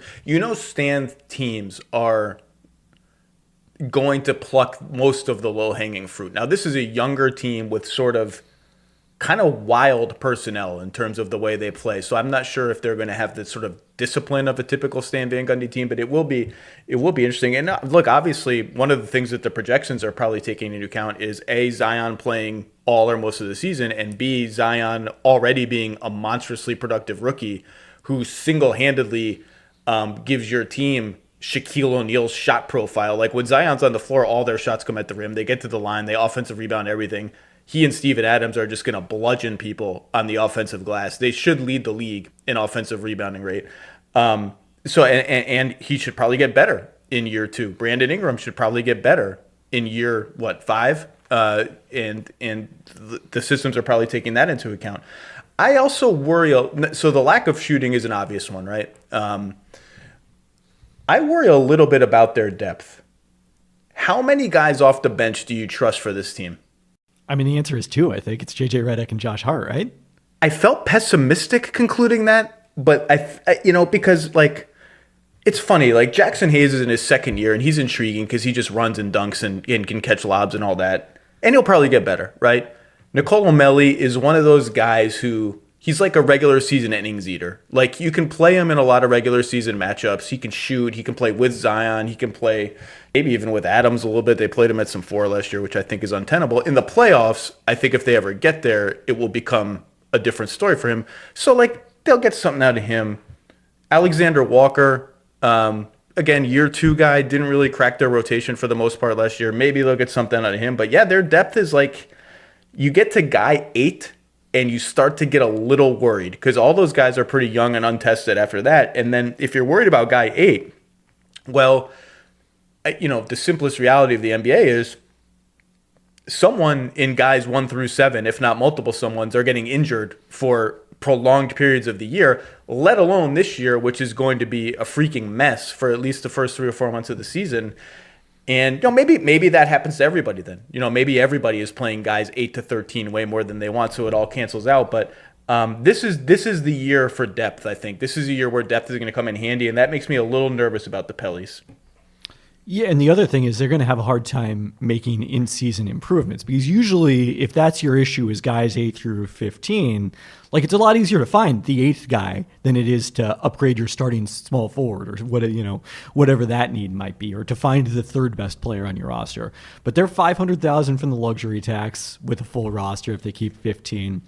Stan teams are going to pluck most of the low-hanging fruit. Now, this is a younger team with sort of kind of wild personnel in terms of the way they play. So I'm not sure if they're going to have the sort of discipline of a typical Stan Van Gundy team, but it will be interesting. And look, obviously, one of the things that the projections are probably taking into account is A, Zion playing all or most of the season, and B, Zion already being a monstrously productive rookie who single-handedly gives your team Shaquille O'Neal's shot profile. Like when Zion's on the floor, all their shots come at the rim. They get to the line, they offensive rebound everything. He and Steven Adams are just going to bludgeon people on the offensive glass. They should lead the league in offensive rebounding rate. And he should probably get better in year 2. Brandon Ingram should probably get better in year 5. And the systems are probably taking that into account. I also worry. So the lack of shooting is an obvious one, right? I worry a little bit about their depth. How many guys off the bench do you trust for this team? I mean, the answer is 2. I think it's JJ Redick and Josh Hart, right? I felt pessimistic concluding that, but because like it's funny, like Jackson Hayes is in his second year and he's intriguing because he just runs and dunks and can catch lobs and all that, and he'll probably get better, right? Nicole O'Malley is one of those guys who he's like a regular season innings eater. Like you can play him in a lot of regular season matchups. He can shoot. He can play with Zion. He can play maybe even with Adams a little bit. They played him at some 4 last year, which I think is untenable. In the playoffs, I think if they ever get there, it will become a different story for him. So like they'll get something out of him. Alexander Walker, again, year 2 guy, didn't really crack their rotation for the most part last year. Maybe they'll get something out of him. But yeah, their depth is like you get to guy 8 and you start to get a little worried because all those guys are pretty young and untested after that. And then if you're worried about guy 8, well, the simplest reality of the NBA is someone in guys 1 through 7, if not multiple someones, are getting injured for prolonged periods of the year, let alone this year, which is going to be a freaking mess for at least the first 3 or 4 months of the season. And maybe that happens to everybody then. Maybe everybody is playing guys 8 to 13 way more than they want, so it all cancels out. But this is the year for depth, I think. This is a year where depth is going to come in handy, and that makes me a little nervous about the Pellies. Yeah, and the other thing is they're going to have a hard time making in-season improvements because usually if that's your issue is guys 8 through 15, like it's a lot easier to find the 8th guy than it is to upgrade your starting small forward or whatever that need might be, or to find the 3rd best player on your roster. But they're $500,000 from the luxury tax with a full roster if they keep 15.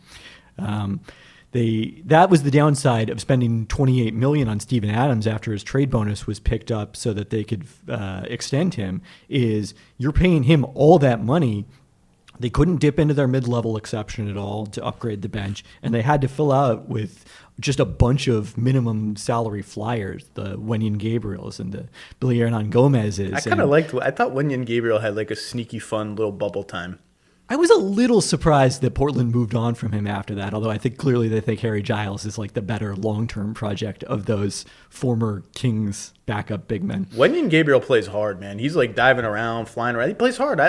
That was the downside of spending $28 million on Steven Adams after his trade bonus was picked up so that they could extend him, is you're paying him all that money. They couldn't dip into their mid-level exception at all to upgrade the bench, and they had to fill out with just a bunch of minimum salary flyers, the Wenyen Gabriels and the Billy Hernan Gomez's. I thought Wenyen Gabriel had like a sneaky fun little bubble time. I was a little surprised that Portland moved on from him after that, although I think clearly they think Harry Giles is like the better long-term project of those former Kings backup big men. Wenyen Gabriel plays hard, man. He's like diving around, flying around. He plays hard.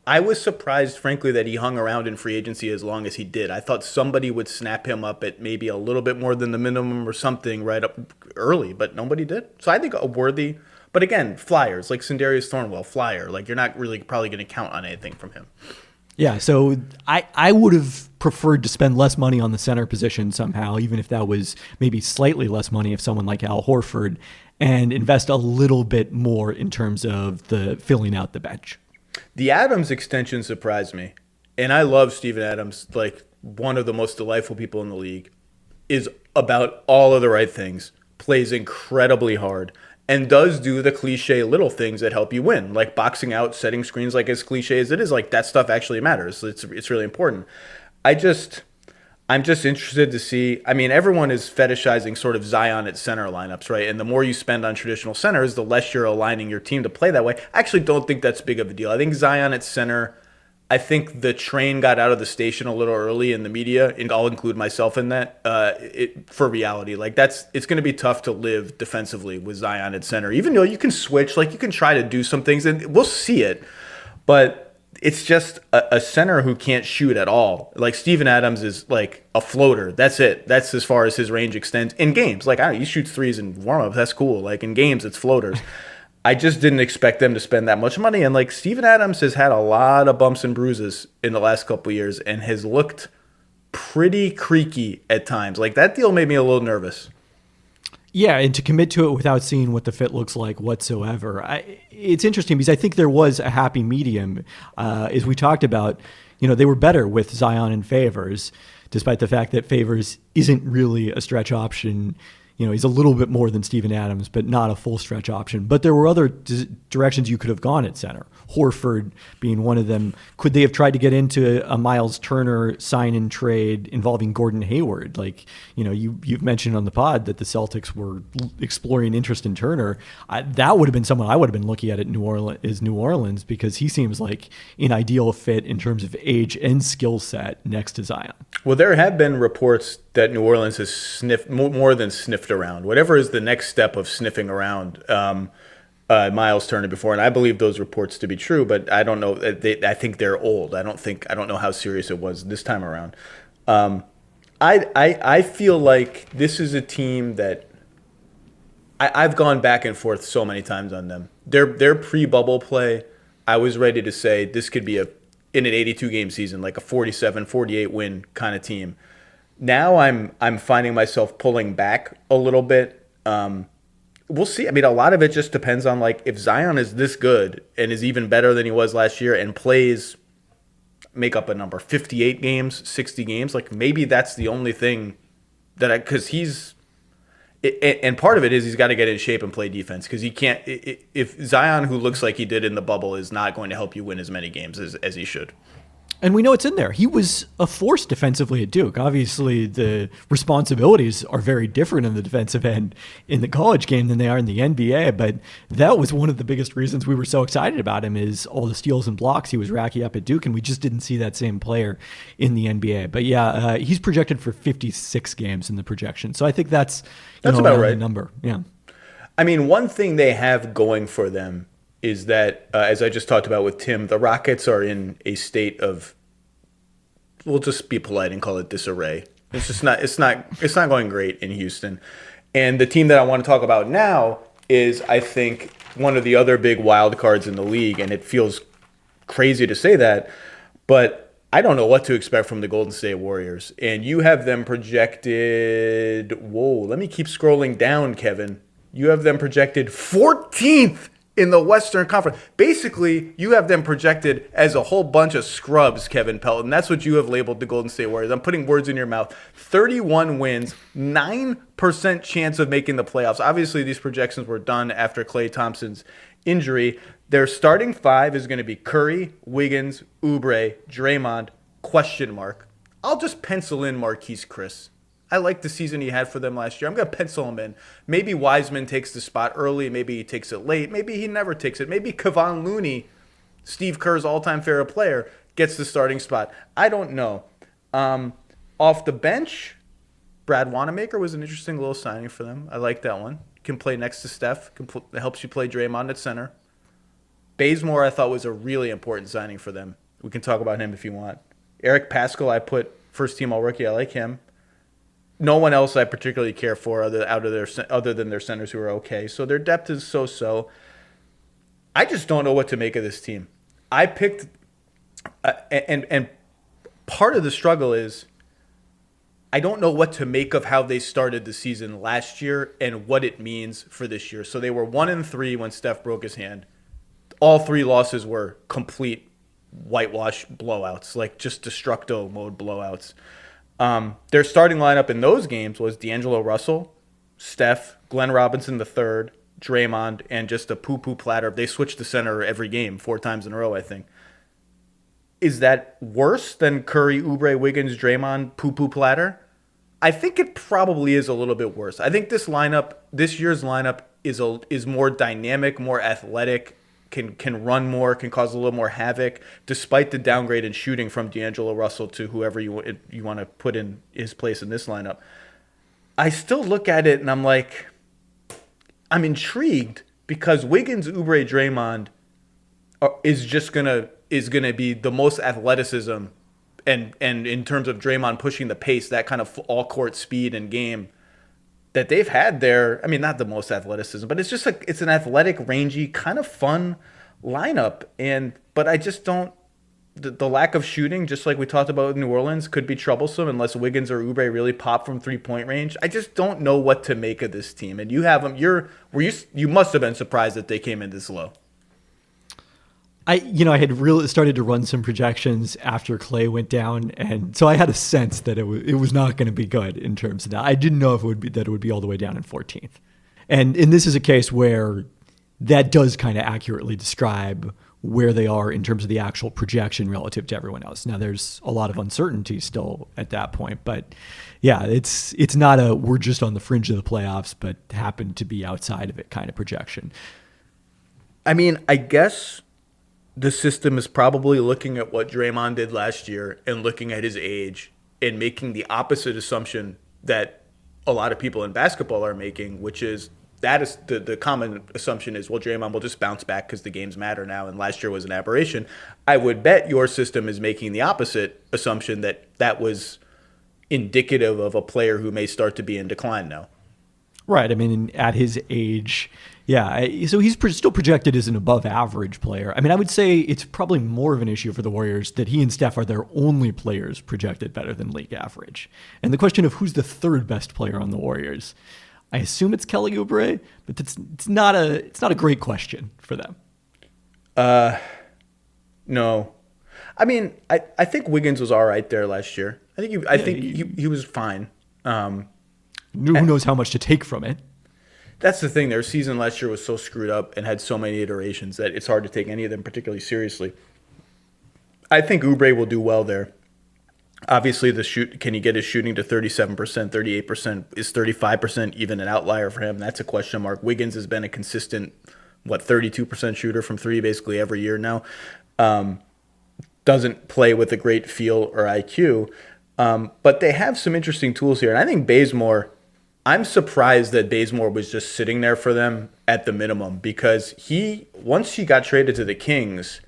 I was surprised, frankly, that he hung around in free agency as long as he did. I thought somebody would snap him up at maybe a little bit more than the minimum or something right up early, but nobody did. So I think a worthy... But again, flyers, like Sindarius Thornwell, flyer. Like you're not really probably going to count on anything from him. Yeah, so I would have preferred to spend less money on the center position somehow, even if that was maybe slightly less money if someone like Al Horford, and invest a little bit more in terms of the filling out the bench. The Adams extension surprised me. And I love Steven Adams, like one of the most delightful people in the league, is about all of the right things, plays incredibly hard, and does do the cliche little things that help you win, like boxing out, setting screens. Like as cliche as it is, like that stuff actually matters. It's really important. I'm just interested to see. I mean, everyone is fetishizing sort of Zion at center lineups, right? And the more you spend on traditional centers, the less you're aligning your team to play that way. I actually don't think that's big of a deal. I think Zion at center, I think the train got out of the station a little early in the media, and I'll include myself in that, for reality. Like it's going to be tough to live defensively with Zion at center, even though you can switch, like you can try to do some things and we'll see it, but it's just a center who can't shoot at all. Like Steven Adams is like a floater. That's it. That's as far as his range extends in games. Like he shoots threes in warm-ups. That's cool. Like in games, it's floaters. I just didn't expect them to spend that much money. And like Steven Adams has had a lot of bumps and bruises in the last couple of years and has looked pretty creaky at times. Like that deal made me a little nervous. Yeah, and to commit to it without seeing what the fit looks like whatsoever. It's interesting because I think there was a happy medium. As we talked about, they were better with Zion and Favors, despite the fact that Favors isn't really a stretch option. he's a little bit more than Steven Adams, but not a full stretch option. But there were other directions you could have gone at center. Horford being one of them. Could they have tried to get into a Miles Turner sign-in trade involving Gordon Hayward? Like, you've mentioned on the pod that the Celtics were exploring interest in Turner. That would have been someone I would have been looking at New Orleans, because he seems like an ideal fit in terms of age and skill set next to Zion. Well, there have been reports that New Orleans has sniffed more than sniffed around. Whatever is the next step of sniffing around Miles Turner before, and I believe those reports to be true, but I don't know. I think they're old. I don't know how serious it was this time around. I feel like this is a team that I've gone back and forth so many times on them. Their pre-bubble play, I was ready to say this could be in an 82 game season, like a 47, 48 win kind of team. Now I'm finding myself pulling back a little bit. We'll see. I mean, a lot of it just depends on, like, if Zion is this good and is even better than he was last year and plays, make up a number, 58 games, 60 games, like, maybe that's the only thing because and part of it is he's got to get in shape and play defense, because he can't, if Zion, who looks like he did in the bubble, is not going to help you win as many games as he should. And we know it's in there. He was a force defensively at Duke. Obviously, the responsibilities are very different in the defensive end in the college game than they are in the NBA. But that was one of the biggest reasons we were so excited about him, is all the steals and blocks he was racking up at Duke. And we just didn't see that same player in the NBA. But yeah, he's projected for 56 games in the projection. So I think that's about right. The number. Yeah. I mean, one thing they have going for them is that, as I just talked about with Tim, the Rockets are in a state of, we'll just be polite and call it disarray. It's not going great in Houston. And the team that I want to talk about now is, I think, one of the other big wild cards in the league, and it feels crazy to say that, but I don't know what to expect from the Golden State Warriors. And you have them projected, let me keep scrolling down, Kevin. You have them projected 14th in the Western Conference. Basically, you have them projected as a whole bunch of scrubs, Kevin Pelton. That's what you have labeled the Golden State Warriors. I'm putting words in your mouth. 31 wins, 9% chance of making the playoffs. Obviously, these projections were done after Klay Thompson's injury. Their starting five is going to be Curry, Wiggins, Oubre, Draymond, ? I'll just pencil in Marquise Chris. I like the season he had for them last year. I'm going to pencil him in. Maybe Wiseman takes the spot early. Maybe he takes it late. Maybe he never takes it. Maybe Kevon Looney, Steve Kerr's all-time favorite player, gets the starting spot. I don't know. Off the bench, Brad Wanamaker was an interesting little signing for them. I like that one. Can play next to Steph. Helps you play Draymond at center. Bazemore, I thought, was a really important signing for them. We can talk about him if you want. Eric Paschall, I put first-team All-Rookie. I like him. No one else I particularly care for other than their centers, who are okay. So their depth is so-so. I just don't know what to make of this team. I picked, and part of the struggle is I don't know what to make of how they started the season last year and what it means for this year. So they were 1-3 when Steph broke his hand. All three losses were complete whitewash blowouts, like just destructo mode blowouts. Their starting lineup in those games was D'Angelo Russell, Steph, Glenn Robinson III, Draymond, and just a poo-poo platter. They switched the center every game 4 times in a row, I think. Is that worse than Curry, Oubre, Wiggins, Draymond, poo-poo platter? I think it probably is a little bit worse. I think this year's lineup is more dynamic, more athletic, can run more, can cause a little more havoc, despite the downgrade in shooting from D'Angelo Russell to whoever you want to put in his place in this lineup. I still look at it and I'm like, I'm intrigued, because Wiggins, Oubre, Draymond is gonna be the most athleticism, and in terms of Draymond pushing the pace, that kind of all court speed and game that they've had there. I mean, not the most athleticism, but it's just like, it's an athletic, rangy, kind of fun lineup. But I just don't, the lack of shooting, just like we talked about with New Orleans, could be troublesome unless Wiggins or Oubre really pop from 3-point range. I just don't know what to make of this team. And you have them, you must have been surprised that they came in this low. I had really started to run some projections after Clay went down, and so I had a sense that it was not going to be good in terms of that. I didn't know if it would be all the way down in 14th, and this is a case where that does kind of accurately describe where they are in terms of the actual projection relative to everyone else. Now, there's a lot of uncertainty still at that point, but yeah, it's not a we're just on the fringe of the playoffs, but happen to be outside of it kind of projection. I mean, I guess the system is probably looking at what Draymond did last year and looking at his age and making the opposite assumption that a lot of people in basketball are making, which is that is the common assumption is, well, Draymond will just bounce back because the games matter now, and last year was an aberration. I would bet your system is making the opposite assumption that was indicative of a player who may start to be in decline now. Right. I mean, at his age, yeah. So he's still projected as an above average player. I mean, I would say it's probably more of an issue for the Warriors that he and Steph are their only players projected better than league average. And the question of who's the third best player on the Warriors, I assume it's Kelly Oubre, but it's not a great question for them. No. I mean, I think Wiggins was all right there last year. I think he was fine. Who knows how much to take from it? That's the thing. Their season last year was so screwed up and had so many iterations that it's hard to take any of them particularly seriously. I think Oubre will do well there. Obviously, can he get his shooting to 37%, 38%? Is 35% even an outlier for him? That's a question mark. Wiggins has been a consistent, 32% shooter from three basically every year now. Doesn't play with a great feel or IQ. But they have some interesting tools here. And I think I'm surprised that Bazemore was just sitting there for them at the minimum, because once he got traded to the Kings,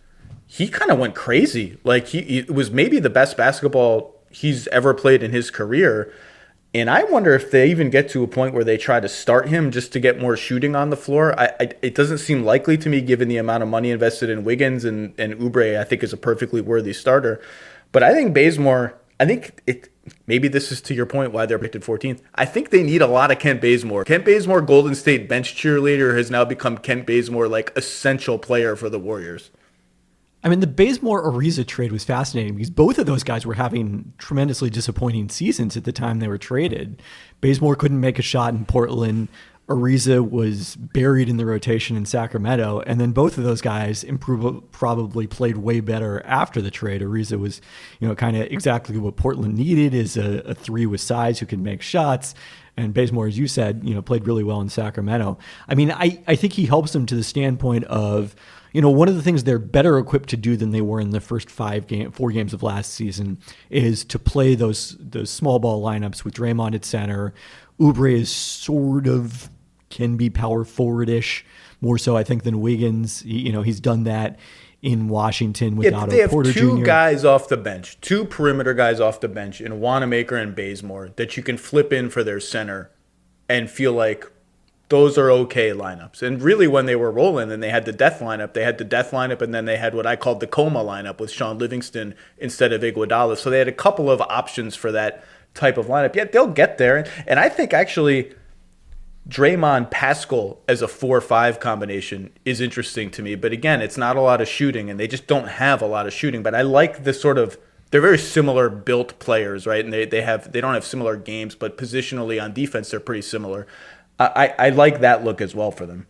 he kind of went crazy. Like it was maybe the best basketball he's ever played in his career. And I wonder if they even get to a point where they try to start him just to get more shooting on the floor. It doesn't seem likely to me, given the amount of money invested in Wiggins, and Oubre, I think, is a perfectly worthy starter. But I think Bazemore, maybe this is to your point why they're predicted 14th. I think they need a lot of Kent Bazemore. Kent Bazemore, Golden State bench cheerleader, has now become Kent Bazemore, like essential player for the Warriors. I mean, the Bazemore-Ariza trade was fascinating because both of those guys were having tremendously disappointing seasons at the time they were traded. Bazemore couldn't make a shot in Portland. Ariza was buried in the rotation in Sacramento. And then both of those guys probably played way better after the trade. Ariza was, kind of exactly what Portland needed, is a three with size who can make shots. And Bazemore, as you said, played really well in Sacramento. I mean, I think he helps them to the standpoint of, one of the things they're better equipped to do than they were in the first 4 games of last season is to play those small ball lineups with Draymond at center. Oubre is sort of can be power forward-ish, more so I think than Wiggins. He's done that in Washington with Otto they have Porter two Jr. guys off the bench, two perimeter guys off the bench in Wanamaker and Bazemore that you can flip in for their center and feel like those are okay lineups. And really, when they were rolling and they had the death lineup, and then they had what I called the coma lineup with Sean Livingston instead of Iguodala. So they had a couple of options for that type of lineup. Yeah, they'll get there. And I think actually Draymond Pascal as a 4-5 combination is interesting to me. But again, it's not a lot of shooting, and they just don't have a lot of shooting. But I like this sort of, they're very similar built players, right? And they don't have similar games, but positionally on defense, they're pretty similar. I like that look as well for them.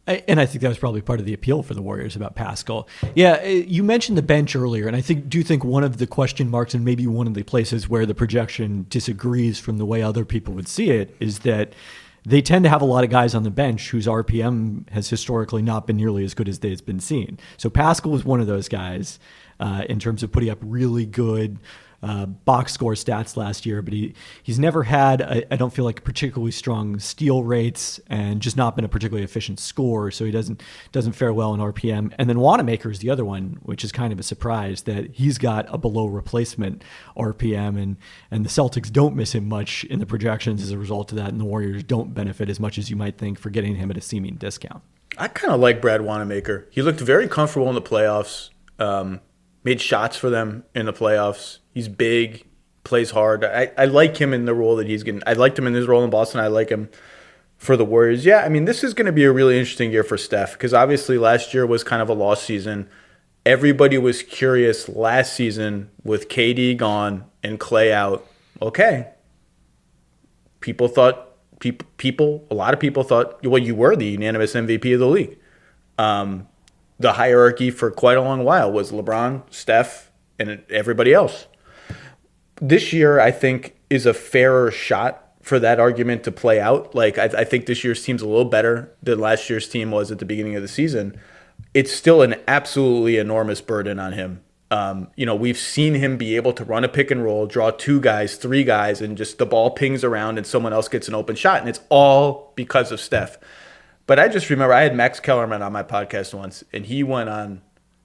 And I think that was probably part of the appeal for the Warriors about Pascal. Yeah, you mentioned the bench earlier, and I do think one of the question marks and maybe one of the places where the projection disagrees from the way other people would see it is that they tend to have a lot of guys on the bench whose RPM has historically not been nearly as good as it's been seen. So Pascal was one of those guys in terms of putting up really good box score stats last year, but he's never had, I don't feel like, particularly strong steal rates and just not been a particularly efficient scorer, so he doesn't fare well in RPM. And then Wanamaker is the other one, which is kind of a surprise that he's got a below replacement RPM, and the Celtics don't miss him much in the projections as a result of that, and the Warriors don't benefit as much as you might think for getting him at a seeming discount. I kind of like Brad Wanamaker. He looked very comfortable in the playoffs, made shots for them in the playoffs. He's big, plays hard. I like him in the role that he's getting. I liked him in his role in Boston. I like him for the Warriors. Yeah, I mean, this is going to be a really interesting year for Steph because obviously last year was kind of a lost season. Everybody was curious last season with KD gone and Clay out. Okay. A lot of people thought, well, you were the unanimous MVP of the league. The hierarchy for quite a long while was LeBron, Steph, and everybody else. This year, I think, is a fairer shot for that argument to play out. Like, I think this year's team's a little better than last year's team was at the beginning of the season. It's still an absolutely enormous burden on him. We've seen him be able to run a pick and roll, draw 2 guys, 3 guys, and just the ball pings around and someone else gets an open shot. And it's all because of Steph. But I just remember I had Max Kellerman on my podcast once, and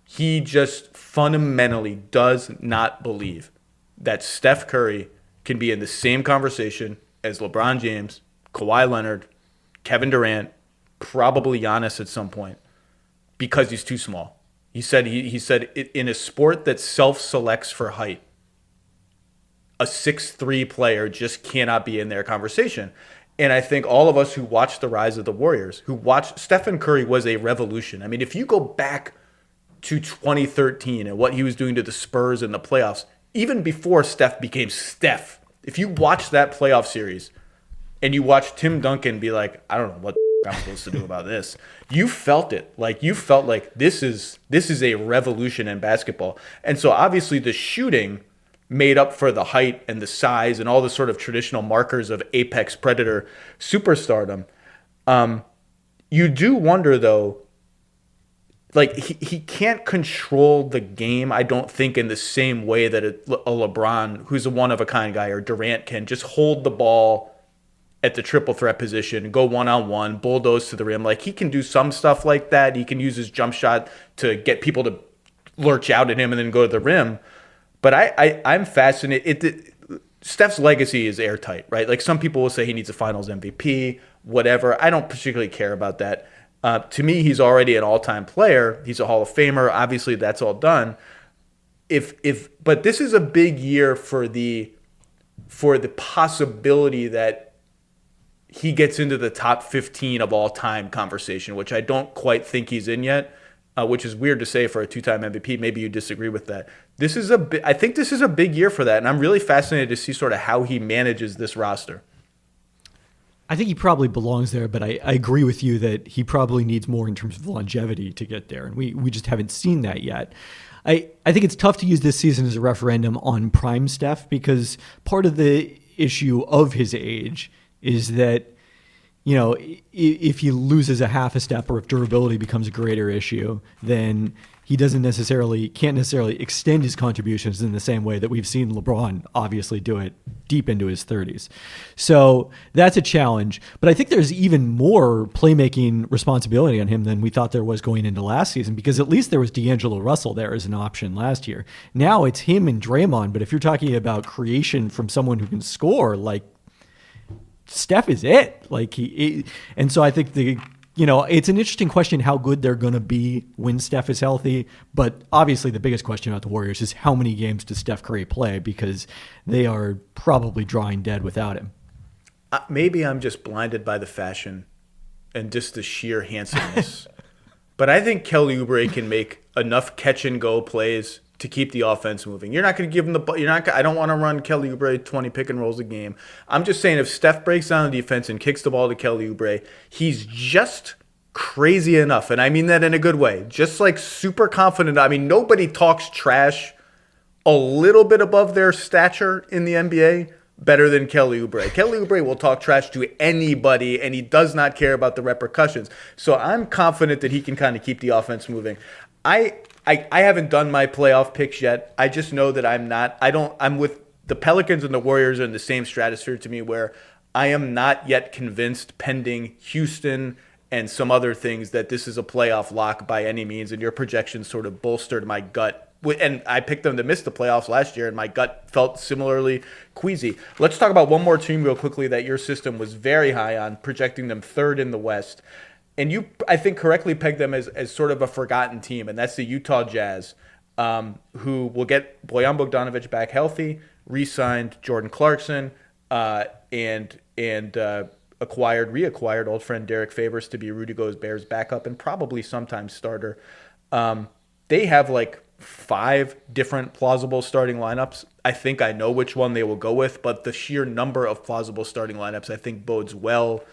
he just fundamentally does not believe that Steph Curry can be in the same conversation as LeBron James, Kawhi Leonard, Kevin Durant, probably Giannis at some point, because he's too small. He said in a sport that self-selects for height, a 6'3" player just cannot be in their conversation. And I think all of us who watched the rise of the Warriors, who watched Stephen Curry was a revolution. I mean, if you go back to 2013 and what he was doing to the Spurs in the playoffs, even before Steph became Steph, if you watch that playoff series and you watch Tim Duncan be like, I don't know what I'm supposed to do about this. You felt it. Like, you felt like this is a revolution in basketball. And so obviously the shooting made up for the height and the size and all the sort of traditional markers of apex predator superstardom. You do wonder, though, like, he can't control the game, I don't think, in the same way that a LeBron, who's a one-of-a-kind guy, or Durant can just hold the ball at the triple threat position, go one-on-one, bulldoze to the rim. Like, he can do some stuff like that. He can use his jump shot to get people to lurch out at him and then go to the rim. But I'm fascinated. Steph's legacy is airtight, right? Like, some people will say he needs a finals MVP, whatever. I don't particularly care about that. To me, he's already an all-time player. He's a Hall of Famer. Obviously, that's all done. But this is a big year for the possibility that he gets into the top 15 of all time conversation, which I don't quite think he's in yet, which is weird to say for a 2-time MVP. Maybe you disagree with that. I think this is a big year for that, and I'm really fascinated to see sort of how he manages this roster. I think he probably belongs there, but I agree with you that he probably needs more in terms of longevity to get there, and we just haven't seen that yet. I think it's tough to use this season as a referendum on prime Steph, because part of the issue of his age is that, if he loses a half a step or if durability becomes a greater issue, then he can't necessarily extend his contributions in the same way that we've seen LeBron obviously do it deep into his 30s. So that's a challenge. But I think there's even more playmaking responsibility on him than we thought there was going into last season, because at least there was D'Angelo Russell there as an option last year. Now it's him and Draymond. But if you're talking about creation from someone who can score, like, Steph is it. And so I think it's an interesting question how good they're going to be when Steph is healthy. But obviously the biggest question about the Warriors is how many games does Steph Curry play, because they are probably drawing dead without him. Maybe I'm just blinded by the fashion and just the sheer handsomeness. But I think Kelly Oubre can make enough catch and go plays to keep the offense moving. You're not going to give him the ball. I don't want to run Kelly Oubre 20 pick and rolls a game. I'm just saying, if Steph breaks down the defense and kicks the ball to Kelly Oubre, he's just crazy enough, and I mean that in a good way, just like super confident. I mean, nobody talks trash a little bit above their stature in the NBA better than Kelly Oubre. Kelly Oubre will talk trash to anybody, and he does not care about the repercussions. So I'm confident that he can kind of keep the offense moving. I haven't done my playoff picks yet. I just know that I'm with the Pelicans and the Warriors are in the same stratosphere to me, where I am not yet convinced, pending Houston and some other things, that this is a playoff lock by any means. And your projections sort of bolstered my gut. And I picked them to miss the playoffs last year, and my gut felt similarly queasy. Let's talk about one more team real quickly that your system was very high on, projecting them third in the West. And you, I think, correctly pegged them as sort of a forgotten team, and that's the Utah Jazz, who will get Bojan Bogdanovic back healthy, re-signed Jordan Clarkson, and reacquired old friend Derek Favors to be Rudy Gobert's backup and probably sometimes starter. They have like 5 different plausible starting lineups. I think I know which one they will go with, but the sheer number of plausible starting lineups I think bodes well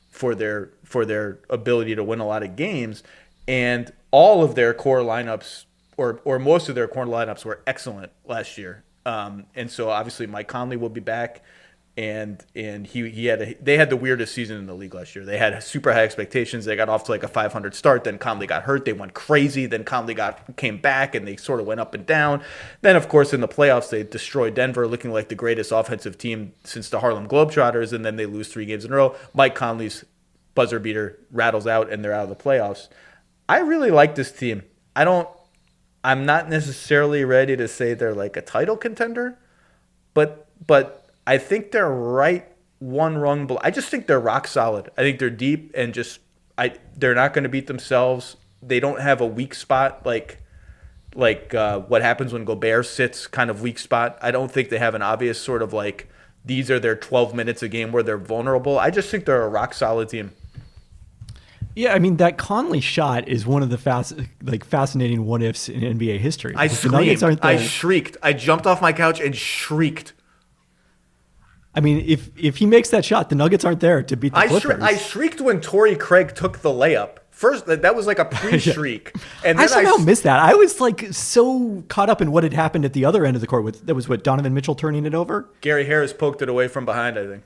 for their ability to win a lot of games. And all of their core lineups, or most of their core lineups, were excellent last year. And so obviously Mike Conley will be back. And they had the weirdest season in the league last year. They had super high expectations. They got off to like a 500 start. Then Conley got hurt. They went crazy. Then Conley came back, and they sort of went up and down. Then, of course, in the playoffs, they destroyed Denver, looking like the greatest offensive team since the Harlem Globetrotters. And then they lose 3 games in a row. Mike Conley's buzzer beater rattles out, and they're out of the playoffs. I really like this team. I'm not necessarily ready to say they're like a title contender, but I think they're right one rung below. I just think they're rock solid. I think they're deep and they're not going to beat themselves. They don't have a weak spot like what happens when Gobert sits, kind of weak spot. I don't think they have an obvious sort of like these are their 12 minutes a game where they're vulnerable. I just think they're a rock solid team. Yeah, I mean, that Conley shot is one of the fascinating what-ifs in NBA history. I screamed. I shrieked. I jumped off my couch and shrieked. I mean, if he makes that shot, the Nuggets aren't there to beat the Clippers. I shrieked when Torrey Craig took the layup. First, that was like a pre-shriek. And then I somehow missed that. I was like so caught up in what had happened at the other end of the court. That was Donovan Mitchell turning it over? Gary Harris poked it away from behind, I think.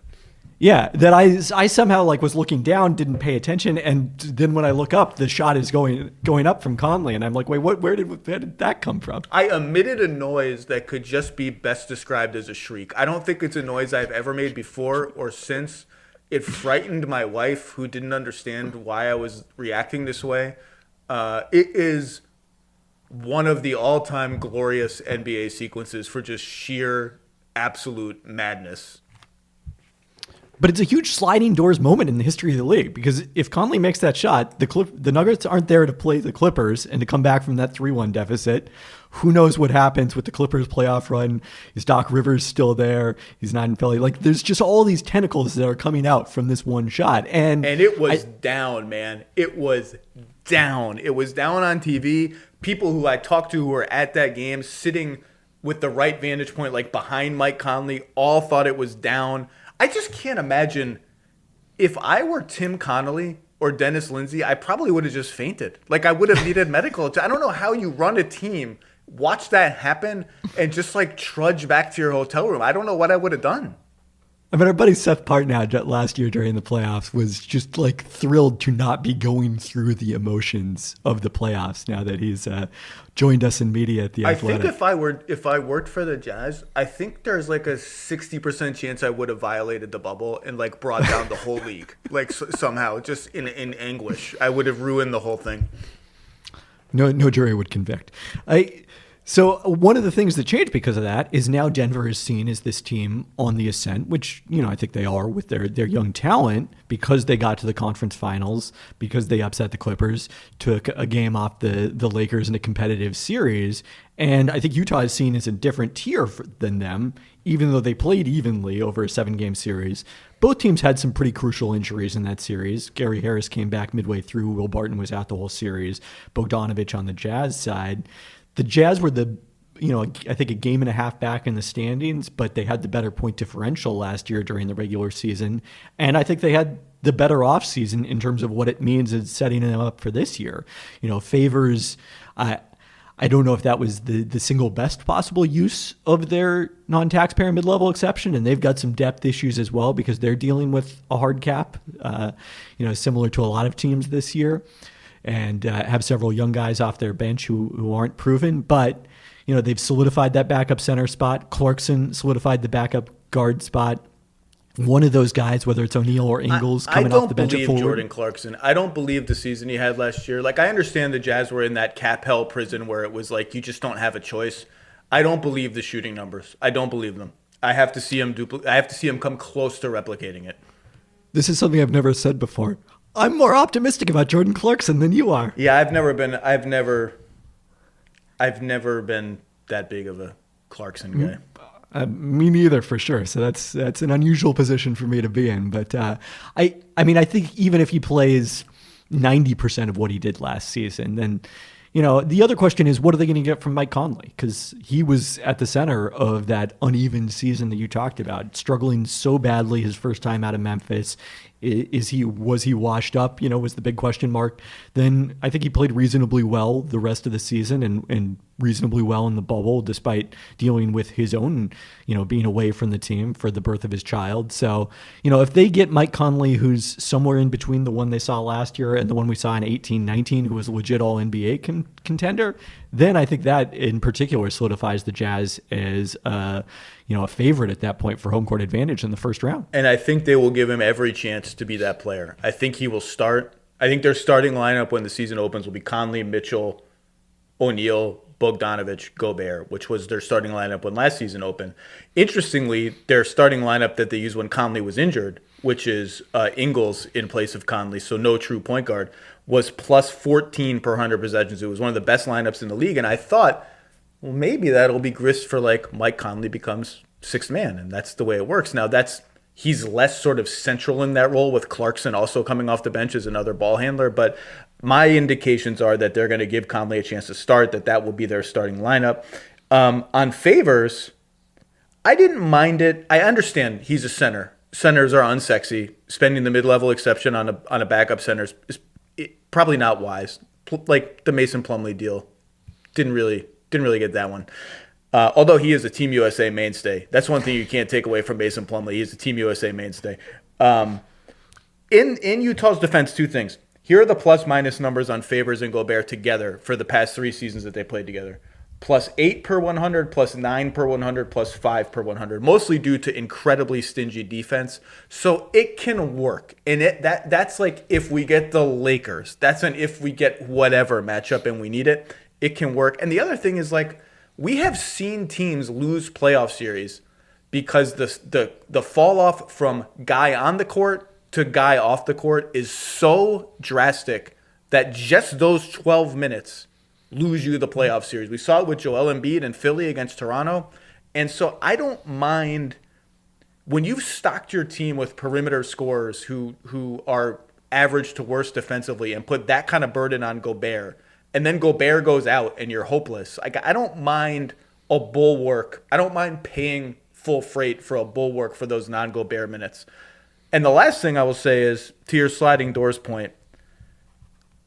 Yeah, that I somehow like was looking down, didn't pay attention, and then when I look up, the shot is going up from Conley, and I'm like, wait, where did that come from? I emitted a noise that could just be best described as a shriek. I don't think it's a noise I've ever made before or since. It frightened my wife, who didn't understand why I was reacting this way. It is one of the all-time glorious NBA sequences for just sheer, absolute madness. But it's a huge sliding doors moment in the history of the league, because if Conley makes that shot, the Nuggets aren't there to play the Clippers and to come back from that 3-1 deficit. Who knows what happens with the Clippers playoff run? Is Doc Rivers still there? He's not in Philly. Like, there's just all these tentacles that are coming out from this one shot. And it was down, man. It was down. It was down on TV. People who I talked to who were at that game, sitting with the right vantage point, like behind Mike Conley, all thought it was down. I just can't imagine if I were Tim Connolly or Dennis Lindsay, I probably would have just fainted. Like, I would have needed medical attention. I don't know how you run a team, watch that happen, and just like trudge back to your hotel room. I don't know what I would have done. I mean, our buddy Seth Partnow last year during the playoffs was just like thrilled to not be going through the emotions of the playoffs now that he's joined us in media at the Athletic. I think if I worked for the Jazz, I think there's like a 60% chance I would have violated the bubble and like brought down the whole league. Like somehow, just in anguish, I would have ruined the whole thing. No jury would convict. So one of the things that changed because of that is now Denver is seen as this team on the ascent, which, you know, I think they are with their young talent, because they got to the conference finals, because they upset the Clippers, took a game off the Lakers in a competitive series. And I think Utah is seen as a different tier than them, even though they played evenly over a 7-game series. Both teams had some pretty crucial injuries in that series. Gary Harris came back midway through. Will Barton was out the whole series. Bogdanovich on the Jazz side. The Jazz were I think a game and a half back in the standings, but they had the better point differential last year during the regular season. And I think they had the better offseason in terms of what it means in setting them up for this year. You know, Favors, I don't know if that was the single best possible use of their non-taxpayer mid-level exception, and they've got some depth issues as well because they're dealing with a hard cap, similar to a lot of teams this year. And have several young guys off their bench who aren't proven. But, you know, they've solidified that backup center spot. Clarkson solidified the backup guard spot. One of those guys, whether it's O'Neal or Ingles, coming off the bench at forward. I don't believe Jordan Clarkson. I don't believe the season he had last year. Like, I understand the Jazz were in that cap hell prison where it was like you just don't have a choice. I don't believe the shooting numbers. I don't believe them. I have to see him come close to replicating it. This is something I've never said before. I'm more optimistic about Jordan Clarkson than you are. Yeah, I've never been that big of a Clarkson guy. Me neither, for sure. So that's an unusual position for me to be in. But I mean, I think even if he plays 90% of what he did last season, then, the other question is, what are they going to get from Mike Conley? Because he was at the center of that uneven season that you talked about, struggling so badly his first time out of Memphis. Was he washed up? Was the big question mark. Then I think he played reasonably well the rest of the season and reasonably well in the bubble, despite dealing with his own, being away from the team for the birth of his child. So, if they get Mike Conley, who's somewhere in between the one they saw last year and the one we saw in 18-19, who was a legit all NBA contender, then I think that in particular solidifies the Jazz as a favorite at that point for home court advantage in the first round. And I think they will give him every chance to be that player. I think he will start. I think their starting lineup when the season opens will be Conley, Mitchell, O'Neal, Bogdanovich, Gobert, which was their starting lineup when last season opened. Interestingly, their starting lineup that they used when Conley was injured, which is Ingles in place of Conley, so no true point guard, was plus 14 per 100 possessions. It was one of the best lineups in the league, and I thought, well, maybe that'll be grist for like Mike Conley becomes sixth man, and that's the way it works. Now he's less sort of central in that role with Clarkson also coming off the bench as another ball handler, but my indications are that they're going to give Conley a chance to start, that will be their starting lineup. On Favors, I didn't mind it. I understand he's a center. Centers are unsexy. Spending the mid-level exception on a backup center is probably not wise. Like the Mason Plumlee deal, didn't really get that one. Although he is a Team USA mainstay. That's one thing you can't take away from Mason Plumlee. He's a Team USA mainstay. In Utah's defense, two things. Here are the plus-minus numbers on Favors and Gobert together for the past 3 seasons that they played together. Plus 8 per 100, plus 9 per 100, plus 5 per 100, mostly due to incredibly stingy defense. So it can work. And that's like if we get the Lakers. That's an if we get whatever matchup and we need it, it can work. And the other thing is, like, we have seen teams lose playoff series because the fall off from guy on the court to guy off the court is so drastic that just those 12 minutes lose you the playoff series. We saw it with Joel Embiid and Philly against Toronto. And so I don't mind when you've stocked your team with perimeter scorers who are average to worse defensively and put that kind of burden on Gobert, and then Gobert goes out and you're hopeless. I don't mind a bulwark. I don't mind paying full freight for a bulwark for those non-Gobert minutes. And the last thing I will say is, to your sliding doors point,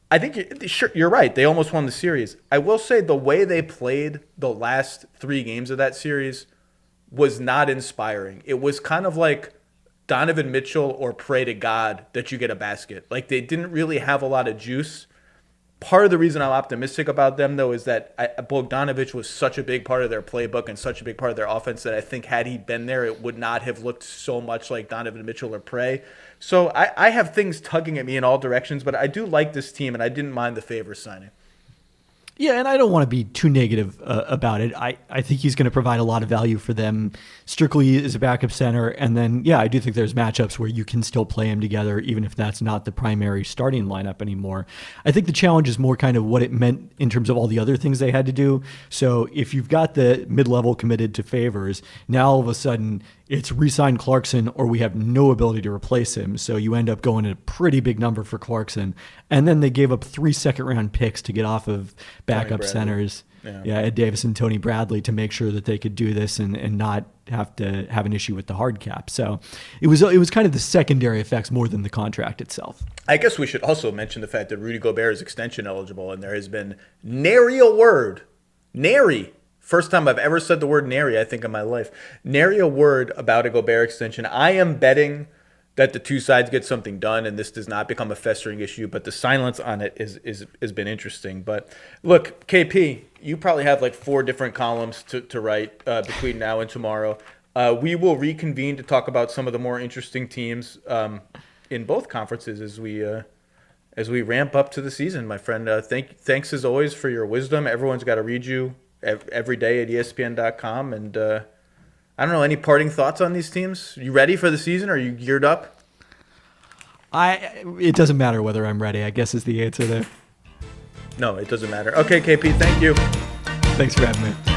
I think you're right. They almost won the series. I will say the way they played the last 3 games of that series was not inspiring. It was kind of like Donovan Mitchell or pray to God that you get a basket. Like, they didn't really have a lot of juice. Part of the reason I'm optimistic about them, though, is that Bogdanovich was such a big part of their playbook and such a big part of their offense that I think had he been there, it would not have looked so much like Donovan Mitchell or Prey. So I have things tugging at me in all directions, but I do like this team, and I didn't mind the Favors signing. Yeah, and I don't want to be too negative about it. I think he's going to provide a lot of value for them strictly as a backup center. And then, yeah, I do think there's matchups where you can still play him together, even if that's not the primary starting lineup anymore. I think the challenge is more kind of what it meant in terms of all the other things they had to do. So if you've got the mid-level committed to Favors, now all of a sudden it's re-sign Clarkson or we have no ability to replace him. So you end up going a pretty big number for Clarkson. And then they gave up 3 second-round picks to get off of backup centers. Yeah, Ed Davis and Tony Bradley, to make sure that they could do this and not have to have an issue with the hard cap. So it was kind of the secondary effects more than the contract itself. I guess we should also mention the fact that Rudy Gobert is extension eligible, and there has been nary a word, first time I've ever said the word nary, I think, in my life, nary a word about a Gobert extension. I am betting that the two sides get something done and this does not become a festering issue, but the silence on it has been interesting. But look, KP, you probably have like 4 different columns to write between now and tomorrow. We will reconvene to talk about some of the more interesting teams in both conferences as we ramp up to the season, my friend. Thanks as always for your wisdom. Everyone's got to read you every day at ESPN.com. And I don't know, any parting thoughts on these teams? You ready for the season? Are you geared up? It doesn't matter whether I'm ready, I guess, is the answer there. No, it doesn't matter. Okay, KP, thank you. Thanks for having me.